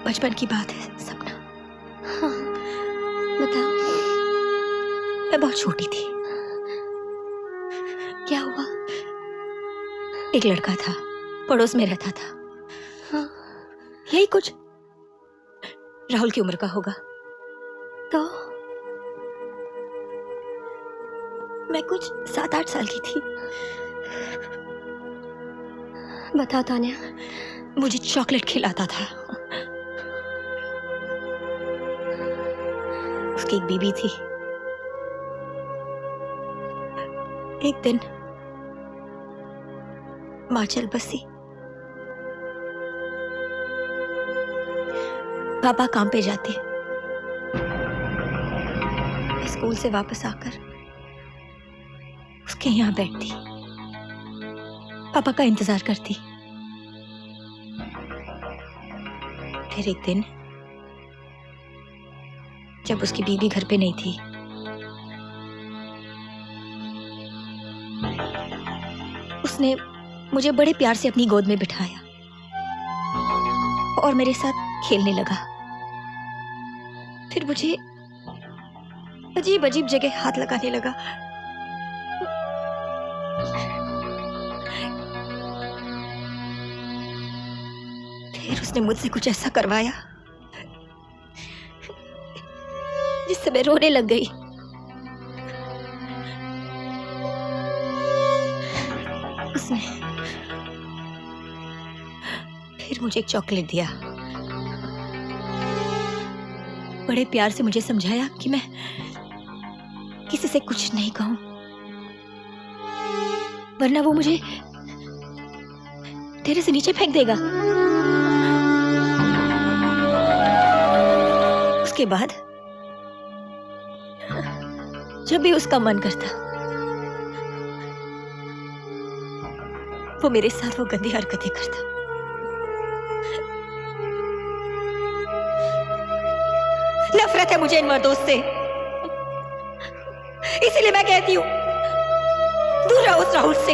बचपन की बात है सपना। हाँ, बताओ। मैं बहुत छोटी थी। क्या हुआ? एक लड़का था, पड़ोस में रहता था। हाँ। यही कुछ राहुल की उम्र का होगा। तो मैं कुछ 7-8 साल की थी। बताओ तानिया। मुझे चॉकलेट खिलाता था। उसकी एक बीबी थी। एक दिन माँ चल बसी। पापा काम पे जाते। मैं स्कूल से वापस आकर उसके यहाँ बैठती, पापा का इंतजार करती। फिर एक दिन जब उसकी बीवी घर पे नहीं थी, उसने मुझे बड़े प्यार से अपनी गोद में बिठाया और मेरे साथ खेलने लगा। फिर मुझे अजीब अजीब जगह हाथ लगाने लगा। फिर उसने मुझसे कुछ ऐसा करवाया जिससे मैं रोने लग गई। उसने फिर मुझे एक चॉकलेट दिया बड़े प्यार से मुझे समझाया कि मैं किसी से कुछ नहीं कहूं, वरना वो मुझे तेरे से नीचे फेंक देगा। उसके बाद जब भी उसका मन करता वो मेरे साथ वो गंदी हरकतें करता। नफरत है मुझे इन मर्दों से, इसीलिए मैं कहती हूं दूर रहो उस राहुल से,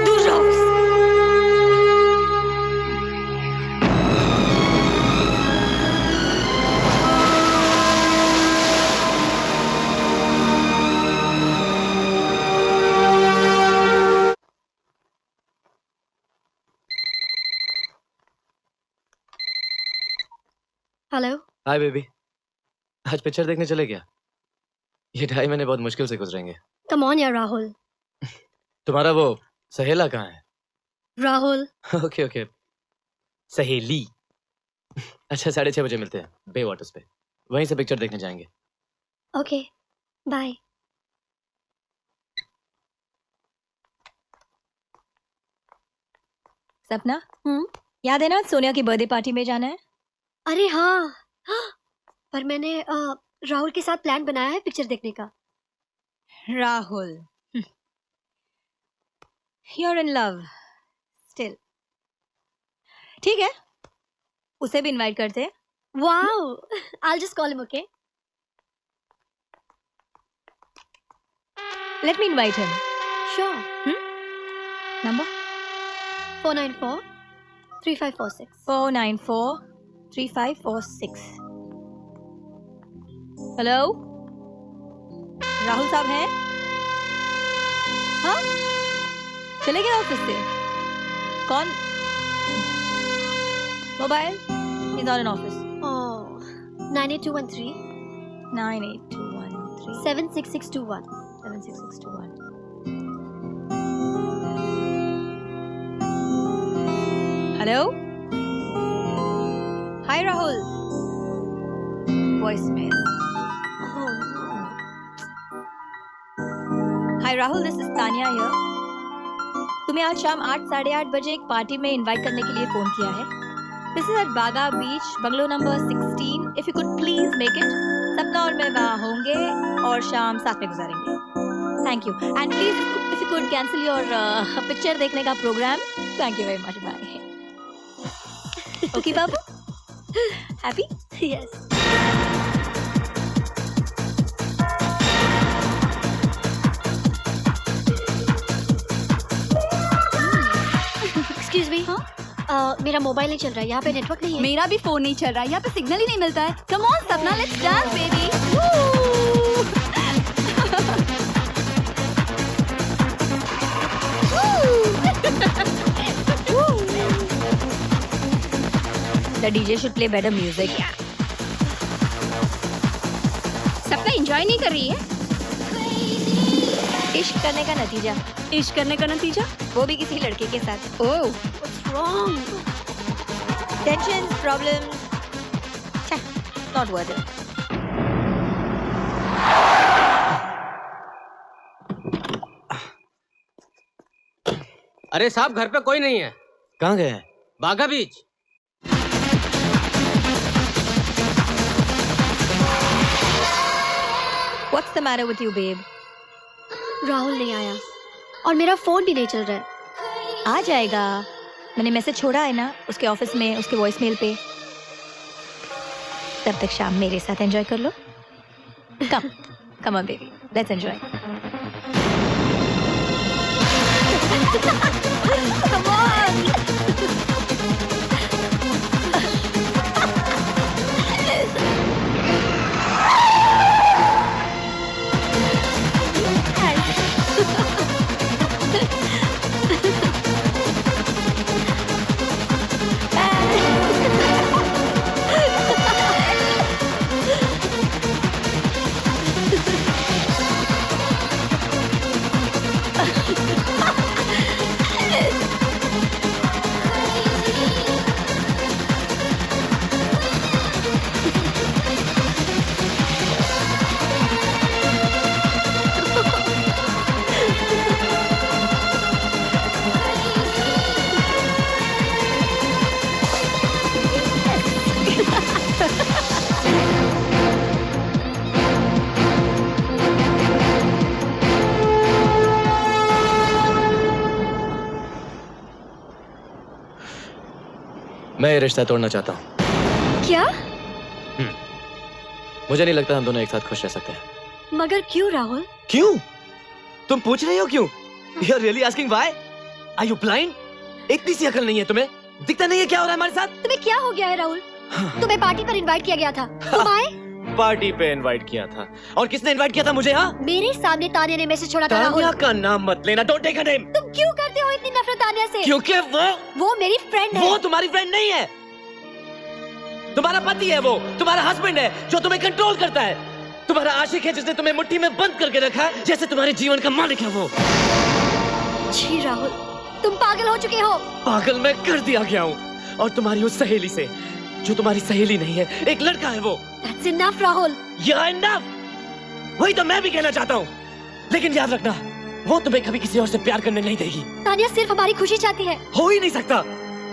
दूर रहो उससे। हेलो। हाय बेबी, आज पिक्चर देखने चले क्या? ये 2.5 महीने बहुत मुश्किल से गुजरेंगे। कम ऑन यार राहुल। तुम्हारा वो सहेला कहाँ है? राहुल। ओके ओके, सहेली। अच्छा 6:30 बजे मिलते हैं बे वाटर्स पे, वहीं से पिक्चर देखने जाएंगे। Okay bye. सपना, याद है ना सोनिया की बर्थडे पार्टी में जाना है? अरे हाँ, पर मैंने राहुल के साथ प्लान बनाया है पिक्चर देखने का। Rahul, you're in love still। ठीक है, उसे भी इनवाइट करते हैं। Wow, I'll just call him, okay? Let me invite him। Sure। Number? 494-3546। 494-3546। Hello, Rahul साहब हैं? हाँ, चले गए ऑफिस से? कौन? Mobile? He's not in office। Oh, 98213 98213 76621 76621। Hello, hi Rahul. Voicemail. Hi Rahul, this is Tania here. तुम्हें आज शाम 8 साढ़े 8 बजे एक पार्टी में इनवाइट करने के लिए फोन किया है। This is at Baga beach, bungalow number 16। If you could please make it. Sapna और मैं वहाँ होंगे और शाम साथ में गुजारेंगे। Thank you, and please if you could cancel your picture देखने का programme. Thank you very much, bye. Okay बाबू, हैप्पी? यस। एक्सक्यूज मी, मेरा मोबाइल नहीं चल रहा है, यहाँ पे नेटवर्क नहीं है। मेरा भी फोन नहीं चल रहा है, यहाँ पे सिग्नल ही नहीं मिलता है। कम ऑन सपना, let's dance baby. The DJ should play better music। सपना एंजॉय नहीं कर रही है? इश्क करने का नतीजा। इश्क करने का नतीजा? वो भी किसी लड़के के साथ। ओह, What's wrong? Tensions, problems, not worth it। अरे साहब, घर पे कोई नहीं है। कहाँ गए हैं? बागा बीच। What's the matter with you, babe? Rahul नहीं आया और मेरा फोन भी नहीं चल रहा है। आ जाएगा, मैंने मैसेज छोड़ा है ना उसके ऑफिस में, उसके वॉइसमेल पे। तब तक शाम मेरे साथ एंजॉय कर लो। Come on baby, let's enjoy. Come on. मैं ये रिश्ता तोड़ना चाहता हूँ। क्या? मुझे नहीं लगता हम दोनों एक साथ खुश रह सकते हैं। मगर क्यों राहुल? क्यों? तुम पूछ रही हो क्यों? You are really asking why? Are you blind? इतनी सी अकल नहीं है तुम्हें? दिखता नहीं है क्या हो रहा है हमारे साथ? तुम्हें क्या हो गया है राहुल? तुम्हें पार्टी पर इनवाइट किया गया था, तुम आए? पार्टी पे इनवाइट किया था। और किसने इनवाइट किया था मुझे? हाँ, मेरे सामने तानिया ने मैसेज छोड़ा था राहुल। तानिया का नाम मत लेना, डोंट टेक हर नेम। तुम क्यों करते हो इतनी नफरत तानिया से? क्योंकि वो मेरी फ्रेंड है। वो तुम्हारी फ्रेंड नहीं है, तुम्हारा पति है, वो तुम्हारा हस्बैंड है जो तुम्हें कंट्रोल करता है, तुम्हारा आशिक है जिसने तुम्हें मुट्ठी में बंद करके रखा है, जैसे तुम्हारे जीवन का मालिक है वो। जी राहुल, तुम पागल हो चुके हो। पागल मैं कर दिया गया हूँ, और तुम्हारी उस सहेली से, जो तुम्हारी सहेली नहीं है, एक लड़का है वो। That's enough Rahul. Yeah, enough। वही तो मैं भी कहना चाहता हूँ, लेकिन याद रखना, वो तुम्हें कभी किसी और से प्यार करने नहीं देगी। तानिया सिर्फ हमारी खुशी चाहती है। हो ही नहीं सकता,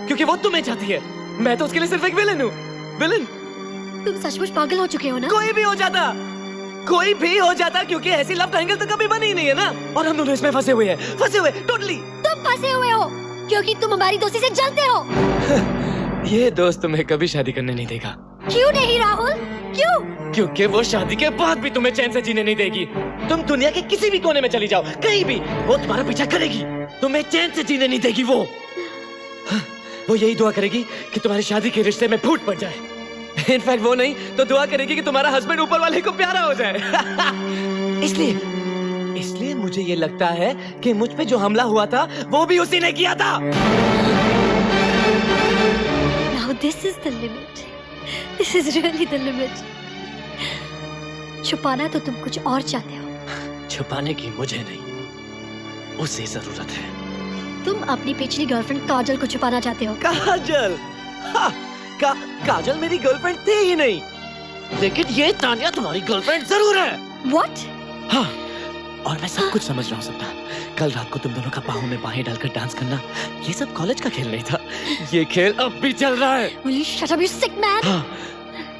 क्योंकि वो तुम्हें चाहती है। मैं तो उसके लिए सिर्फ एक विलन हूँ। विलन? तुम सचमुच पागल हो चुके हो ना? कोई भी हो जाता, कोई भी हो जाता, क्योंकि ऐसी लव ट्रायंगल तो कभी बनी ही नहीं है ना। और हम दोनों इसमें फंसे हुए हैं, फंसे हुए टोटली। तुम फंसे हुए हो क्योंकि तुम हमारी दोस्ती से जलते हो। ये दोस्त तुम्हें कभी शादी करने नहीं देगा। क्यों नहीं राहुल? क्यों? क्योंकि वो शादी के बाद भी तुम्हें चैन से जीने नहीं देगी। तुम दुनिया के किसी भी कोने में चली जाओ, कहीं भी, वो तुम्हारा पीछा करेगी, तुम्हें चैन से जीने नहीं देगी। वो यही दुआ करेगी कि तुम्हारी शादी के रिश्ते में फूट पड़ जाए। इनफैक्ट वो नहीं तो दुआ करेगी कि तुम्हारा हस्बैंड ऊपर वाले को प्यारा हो जाए। इसलिए मुझे ये लगता है कि मुझ पे जो हमला हुआ था वो भी उसी ने किया था। Now this is the limit. This is really the limit. छुपाना तो तुम कुछ और चाहते हो। छुपाने की मुझे नहीं, उसे जरूरत है। तुम अपनी पिछली गर्लफ्रेंड काजल को छुपाना चाहते हो। काजल? काजल मेरी गर्लफ्रेंड थी ही नहीं, लेकिन ये तानिया तुम्हारी गर्लफ्रेंड जरूर है। What? हाँ, और मैं सब कुछ समझ रहा हूँ सपना। कल रात को तुम दोनों का बाहों में बाहें डालकर डांस करना, ये सब कॉलेज का खेल नहीं था, ये खेल अब भी चल रहा है। Will you shut up, you sick man? हाँ,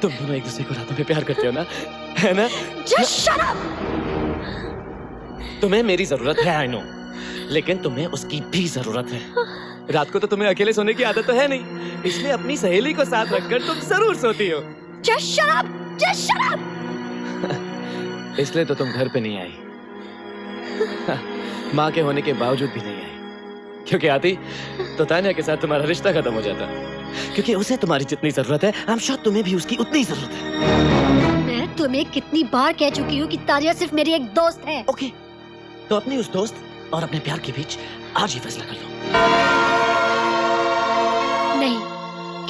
तुम दोनों एक दूसरे को रातों में प्यार करते हो ना, है ना? Just shut up! तुम्हें मेरी जरूरत है, I know, लेकिन तुम्हें उसकी भी जरूरत है। रात को तो तुम्हें अकेले सोने की आदत तो है नहीं, इसलिए अपनी सहेली को साथ रखकर तुम जरूर सोती हो। Just shut up! Just shut up! इसलिए तो तुम घर पे नहीं आई, माँ के होने के बावजूद भी नहीं आई, क्योंकि आती तो तानिया के साथ तुम्हारा रिश्ता खत्म हो जाता, क्योंकि उसे तुम्हारी जितनी जरूरत है, I'm sure तुम्हें भी उसकी उतनी जरूरत है। मैं तुम्हें कितनी बार कह चुकी हूँ कि तानिया सिर्फ मेरी एक दोस्त है। ओके, तो अपनी उस दोस्त और अपने प्यार के बीच आज ही फैसला कर लो। नहीं,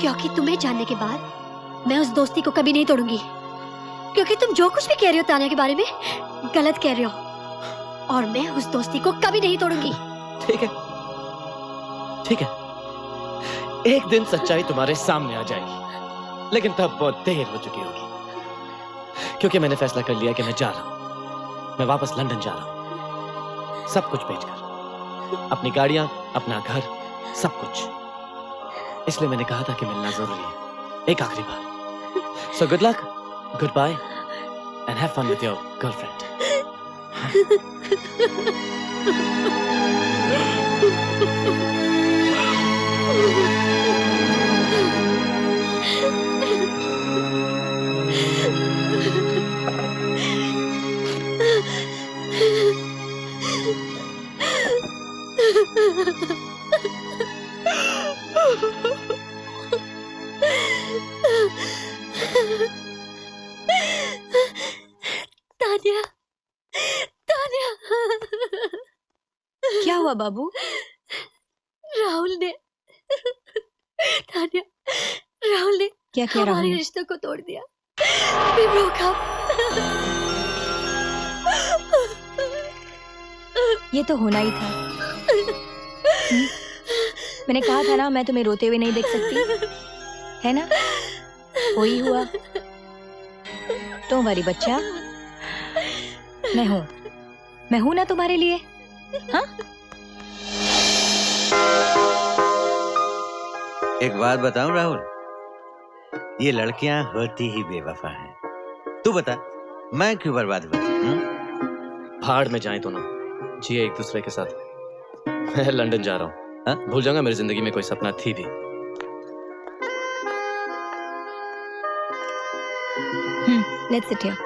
क्योंकि तुम्हें जानने के बाद मैं उस दोस्ती को कभी नहीं तोड़ूंगी, क्योंकि तुम जो कुछ भी कह रही हो तानिया के बारे में गलत कह रहे हो, और मैं उस दोस्ती को कभी नहीं तोड़ूंगी। ठीक है, ठीक है, एक दिन सच्चाई तुम्हारे सामने आ जाएगी, लेकिन तब बहुत देर हो चुकी होगी, क्योंकि मैंने फैसला कर लिया कि मैं जा रहा हूँ, मैं वापस लंदन जा रहा हूँ, सब कुछ बेचकर, अपनी गाड़ियां, अपना घर, सब कुछ। इसलिए मैंने कहा था कि मिलना जरूरी है, एक आखिरी बार। So good luck, goodbye, and have fun with your girlfriend. Tania, Tania. क्या हुआ बाबू? राहुल ने, तानिया, राहुल ने क्या किया? राहुल हमारे ने रिश्ते को तोड़ दिया। We broke up. ये तो होना ही था। मैंने कहा था ना, मैं तुम्हें रोते हुए नहीं देख सकती, है ना? हो ही हुआ। डोंट वरी बच्चा, मैं हूं ना तुम्हारे लिए। हाँ? एक बात बताऊं राहुल, ये लड़कियां होती ही बेवफा हैं। तू बता, मैं क्यों बर्बाद हुआ? भाड़ में जाएं दोनों, जिए एक दूसरे के साथ। मैं लंदन जा रहा हूँ, भूल जाऊंगा मेरी जिंदगी में कोई सपना थी भी। Let's sit here.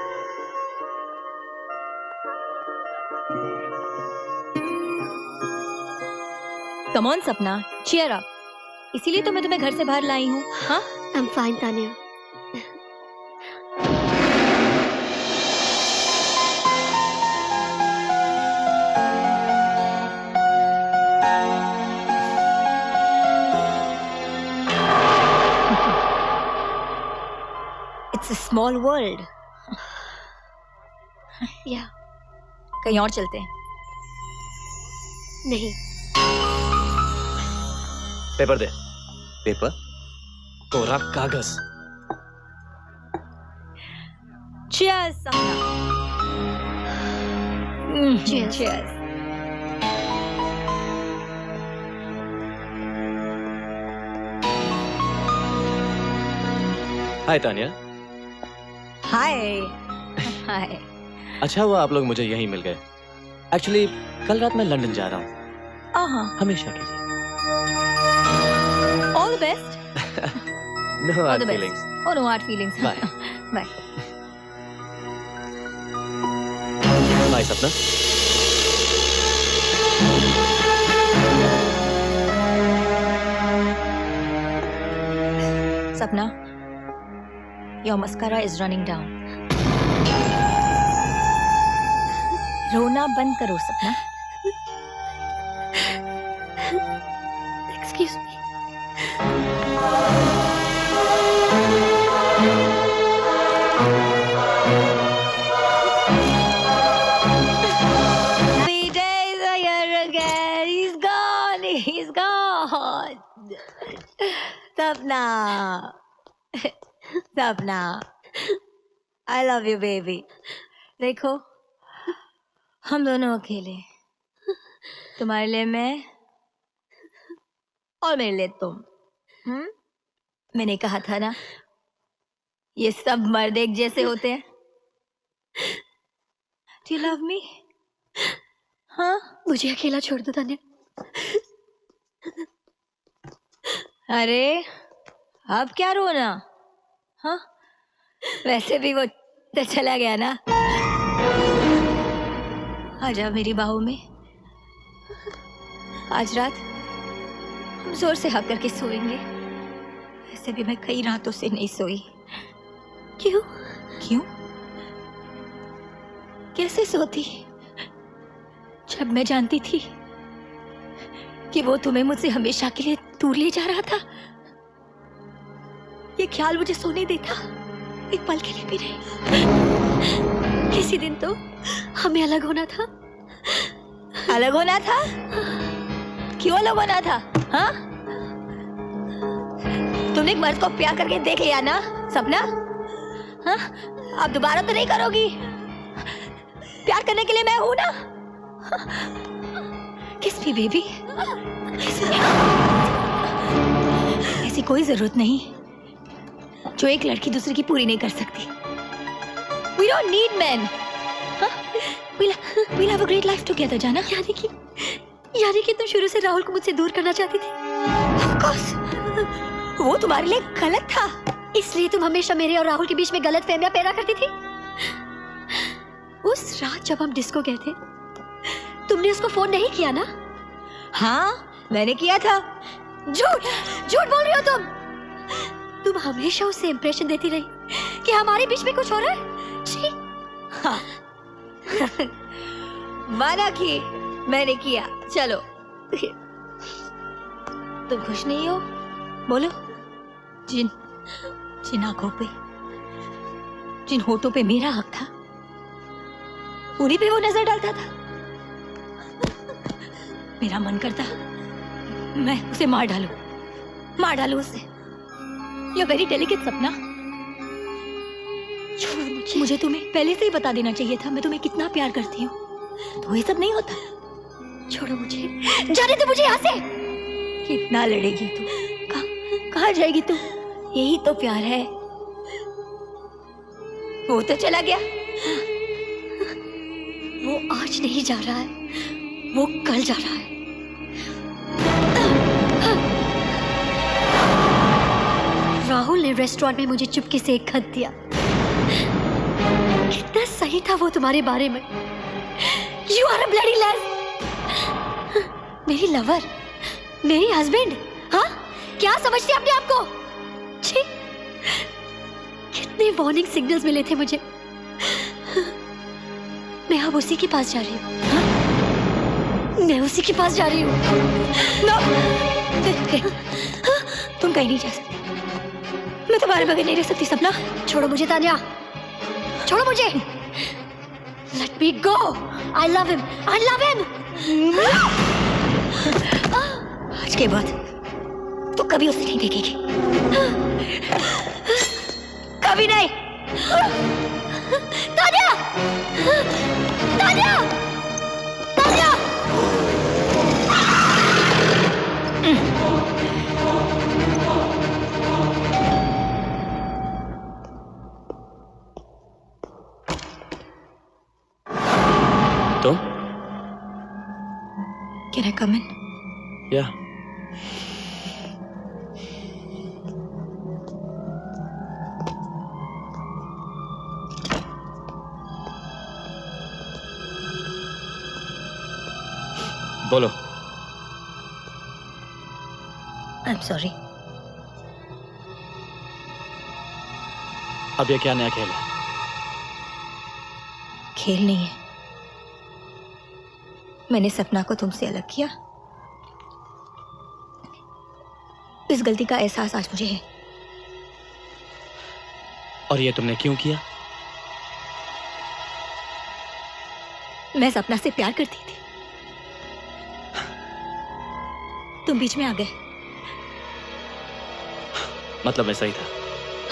Come on सपना, cheer up. इसीलिए तो मैं तुम्हें घर से बाहर लाई हूँ. हाँ? I'm fine, Tanya. It's a small world. Yeah. कहीं और चलते हैं. नहीं. पेपर दे. पेपर? कोरा कागज. Cheers, सपना. Cheers. Cheers. हाय तानिया. हाय. हाय. अच्छा हुआ आप लोग मुझे यहीं मिल गए. एक्चुअली कल रात मैं लंदन जा रहा हूँ. हमेशा के लिए. All the best. No All hard the best. feelings. Oh no hard feelings. Bye. Bye. Bye सपना. सपना, your mascara is running down. रोना बंद करो सपना. Excuse me. Happy days are here again. He's gone. He's gone. सपना. सपना. I love you, baby. देखो, हम दोनों अकेले. तुम्हारे लिए मैं और मेरे लिए तुम. मैंने कहा था ना, ये सब मर्द एक जैसे होते हैं. Do you love me? हाँ? मुझे अकेला छोड़ दो तान्या. अरे, अब क्या रोना? हाँ? वैसे भी वो तो चला गया ना. आजा मेरी बाहों में. आज रात हम जोर से हक करके सोएंगे. वैसे भी मैं कई रातों से नहीं सोई. क्यों? क्यों? कैसे सोती जब मैं जानती थी कि वो तुम्हें मुझसे हमेशा के लिए दूर ले जा रहा था. ये ख्याल मुझे सोने देता एक पल के लिए भी नहीं. किसी दिन तो हमें अलग होना था. अलग होना था? क्यों अलग होना था? हाँ? तुमने एक मर्द को प्यार करके देख लिया ना सपना? हाँ? अब दोबारा तो नहीं करोगी? प्यार करने के लिए मैं हूं ना. किस भी बेबी, किस भी. ऐसी कोई जरूरत नहीं जो एक लड़की दूसरे की पूरी नहीं कर सकती. We don't need men. Huh? We'll have a great life together, जाना. यानी कि तुम शुरू से राहुल को मुझसे दूर करना चाहती थी. Of course. वो तुम्हारे लिए गलत था. इसलिए तुम हमेशा मेरे और राहुल के बीच में गलत फहमियां पैदा करती थी. उस रात जब हम डिस्को गए थे, तुमने उसको फोन नहीं किया ना? हाँ, मैंने किया था. झूठ झूठ बोल रही हो तुम. तुम हमेशा उसे इंप्रेशन देती रही कि हमारे बीच में कुछ हो रहा है. जी. हाँ. माना कि मैंने किया. चलो. तुम खुश नहीं हो? बोलो. जिन आंखों पे, जिन होठों पे मेरा हक था, उन्हीं पे वो नजर डालता था. मेरा मन करता मैं उसे मार डालूं उसे. ये वेरी डेलिकेट सपना. मुझे तुम्हें पहले से ही बता देना चाहिए था मैं तुम्हें कितना प्यार करती हूँ. तो ये सब नहीं होता. छोड़ो मुझे. जाने दो मुझे यहाँ से. कितना लड़ेगी तू? कहाँ जाएगी तू? यही तो प्यार है. वो तो चला गया. वो आज नहीं जा रहा है, वो कल जा रहा है. राहुल ने रेस्टोरेंट में मुझे चुपके से एक खत दिया. कितना सही था वो तुम्हारे बारे में। You are a bloody liar. मेरी लवर, मेरी हस्बैंड, हाँ? क्या समझते अपने आप को? छी, कितने वार्निंग सिग्नल्स मिले थे मुझे। मैं अब उसी के पास जा रही हूँ। हाँ? मैं उसी के पास जा रही हूँ। No! तुम कहीं नहीं जा सकती। मैं तुम्हारे बगैर नहीं रह सकती सपना। छोड़ो मुझे तान्या, छोड़ो मुझे। Let me go. I love him. I love him. आज के बाद तो कभी उसे नहीं देखेगी, कभी नहीं। तान्या, तान्या, तान्या। तुम? Can I come in? Yeah. बोलो। I'm sorry. अब ये क्या नया खेल है? खेल नहीं है। मैंने सपना को तुमसे अलग किया। इस गलती का एहसास आज मुझे है। और ये तुमने क्यों किया? मैं सपना से प्यार करती थी, तुम बीच में आ गए। मतलब ऐसा ही था।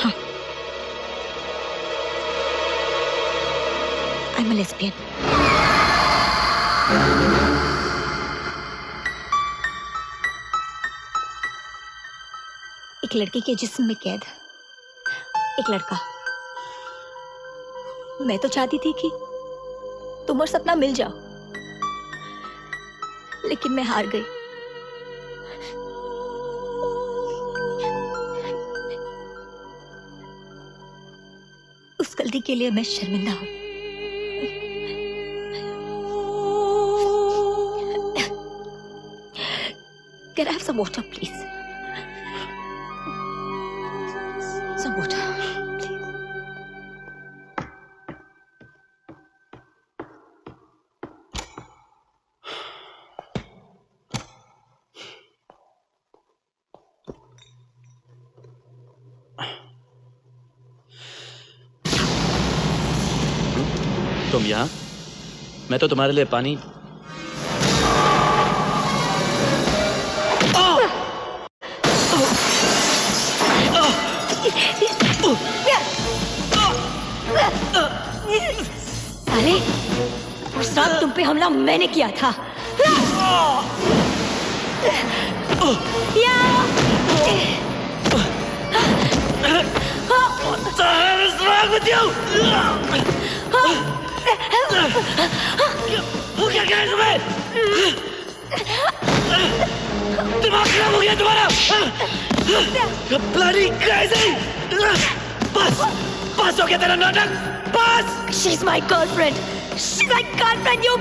हाँ। I'm a lesbian. एक लड़की के जिस्म में कैद एक लड़का। मैं तो चाहती थी कि तुम और सपना मिल जाओ, लेकिन मैं हार गई। उस गलती के लिए मैं शर्मिंदा हूं। Can I have some water, please? Some water, please. तुम यहाँ? मैं तो तुम्हारे लिए पानी। अरे उस रात तुम पे हमला मैंने किया था। What the hell is wrong with you? क्या क्या है तुम्हें? दिमाग खराब हो गया तुम्हारा? Bloody crazy! बस हो गया तेरा नाटक? बस! She's my girlfriend. She's my girlfriend, you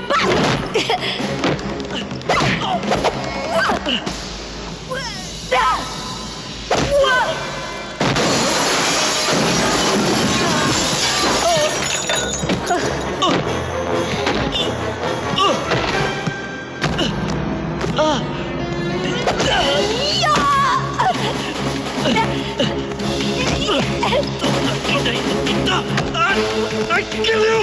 I kill you!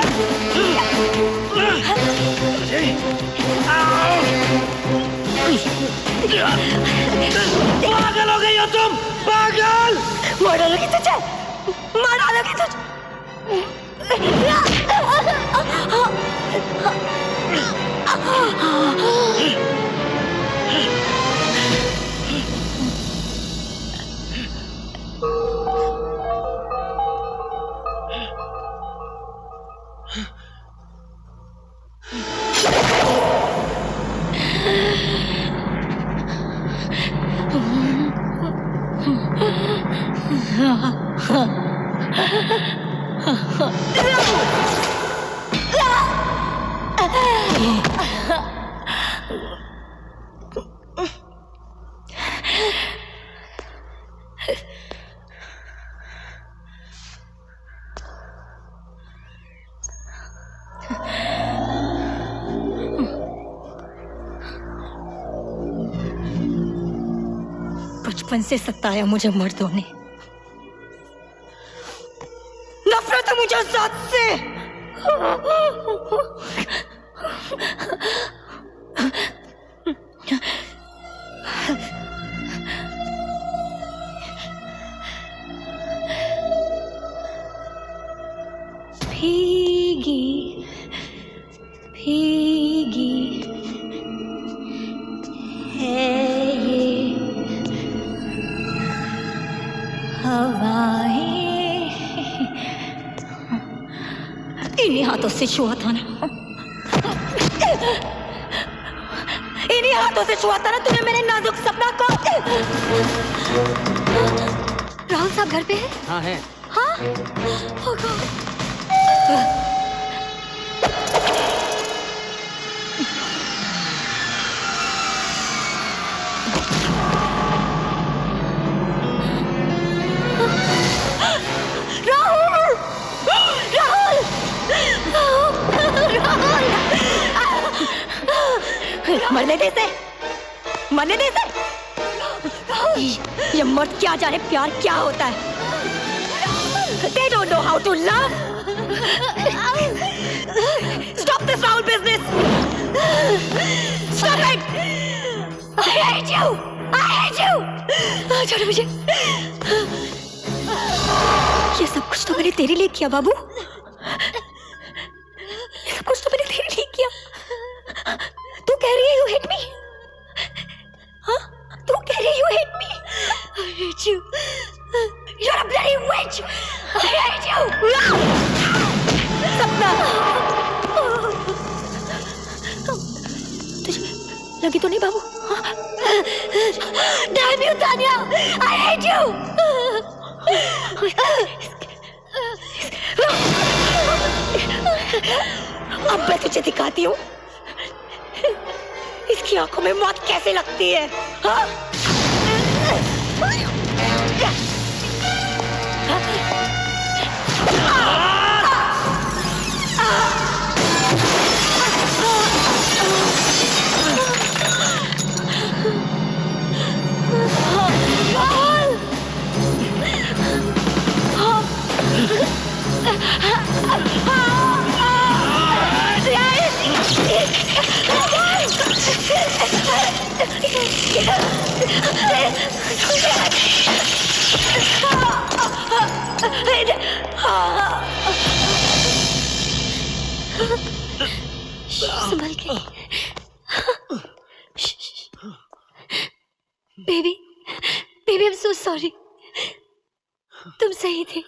पागल हो गई हो तुम! पागल! मार डालोगी तुझे! मार डालोगी तुझे! Ha ha ha ha! बचपन से सताया मुझे मर्दों ने। नफरत है मुझे जात से। भीगी भीगी है ये हवाएं। इन्हीं हाथों से छुआ था ना, इन्हीं हाथों से छुआ था ना तूने मेरे नाजुक सपना को। राहुल साहब घर पे है? हाँ है। हाँ? Oh God. राहुल! राहुल! राहुल! मरने दे से, मरने दे से। ये मर्द क्या जाने प्यार क्या होता है। They don't know how to love. Stop this foul business. Stop it. I hate you. I hate you. छोड़ो मुझे। ये सब कुछ तो मैंने तेरे लिए किया बाबू। ये सब कुछ तो मैंने तेरे लिए किया। तू कह रही है you hate me? हाँ? तू कह रही है you hate me? I hate you. You're a bloody witch. I hate you. सपना। तुझे लगी तो नहीं बाबू? Damn you, Tanya! I hate you. अब मैं तुझे दिखाती हूँ इसकी आंखों में मौत कैसे लगती है। हाँ? संभल के। Baby, baby, I'm so sorry. तुम सही थे।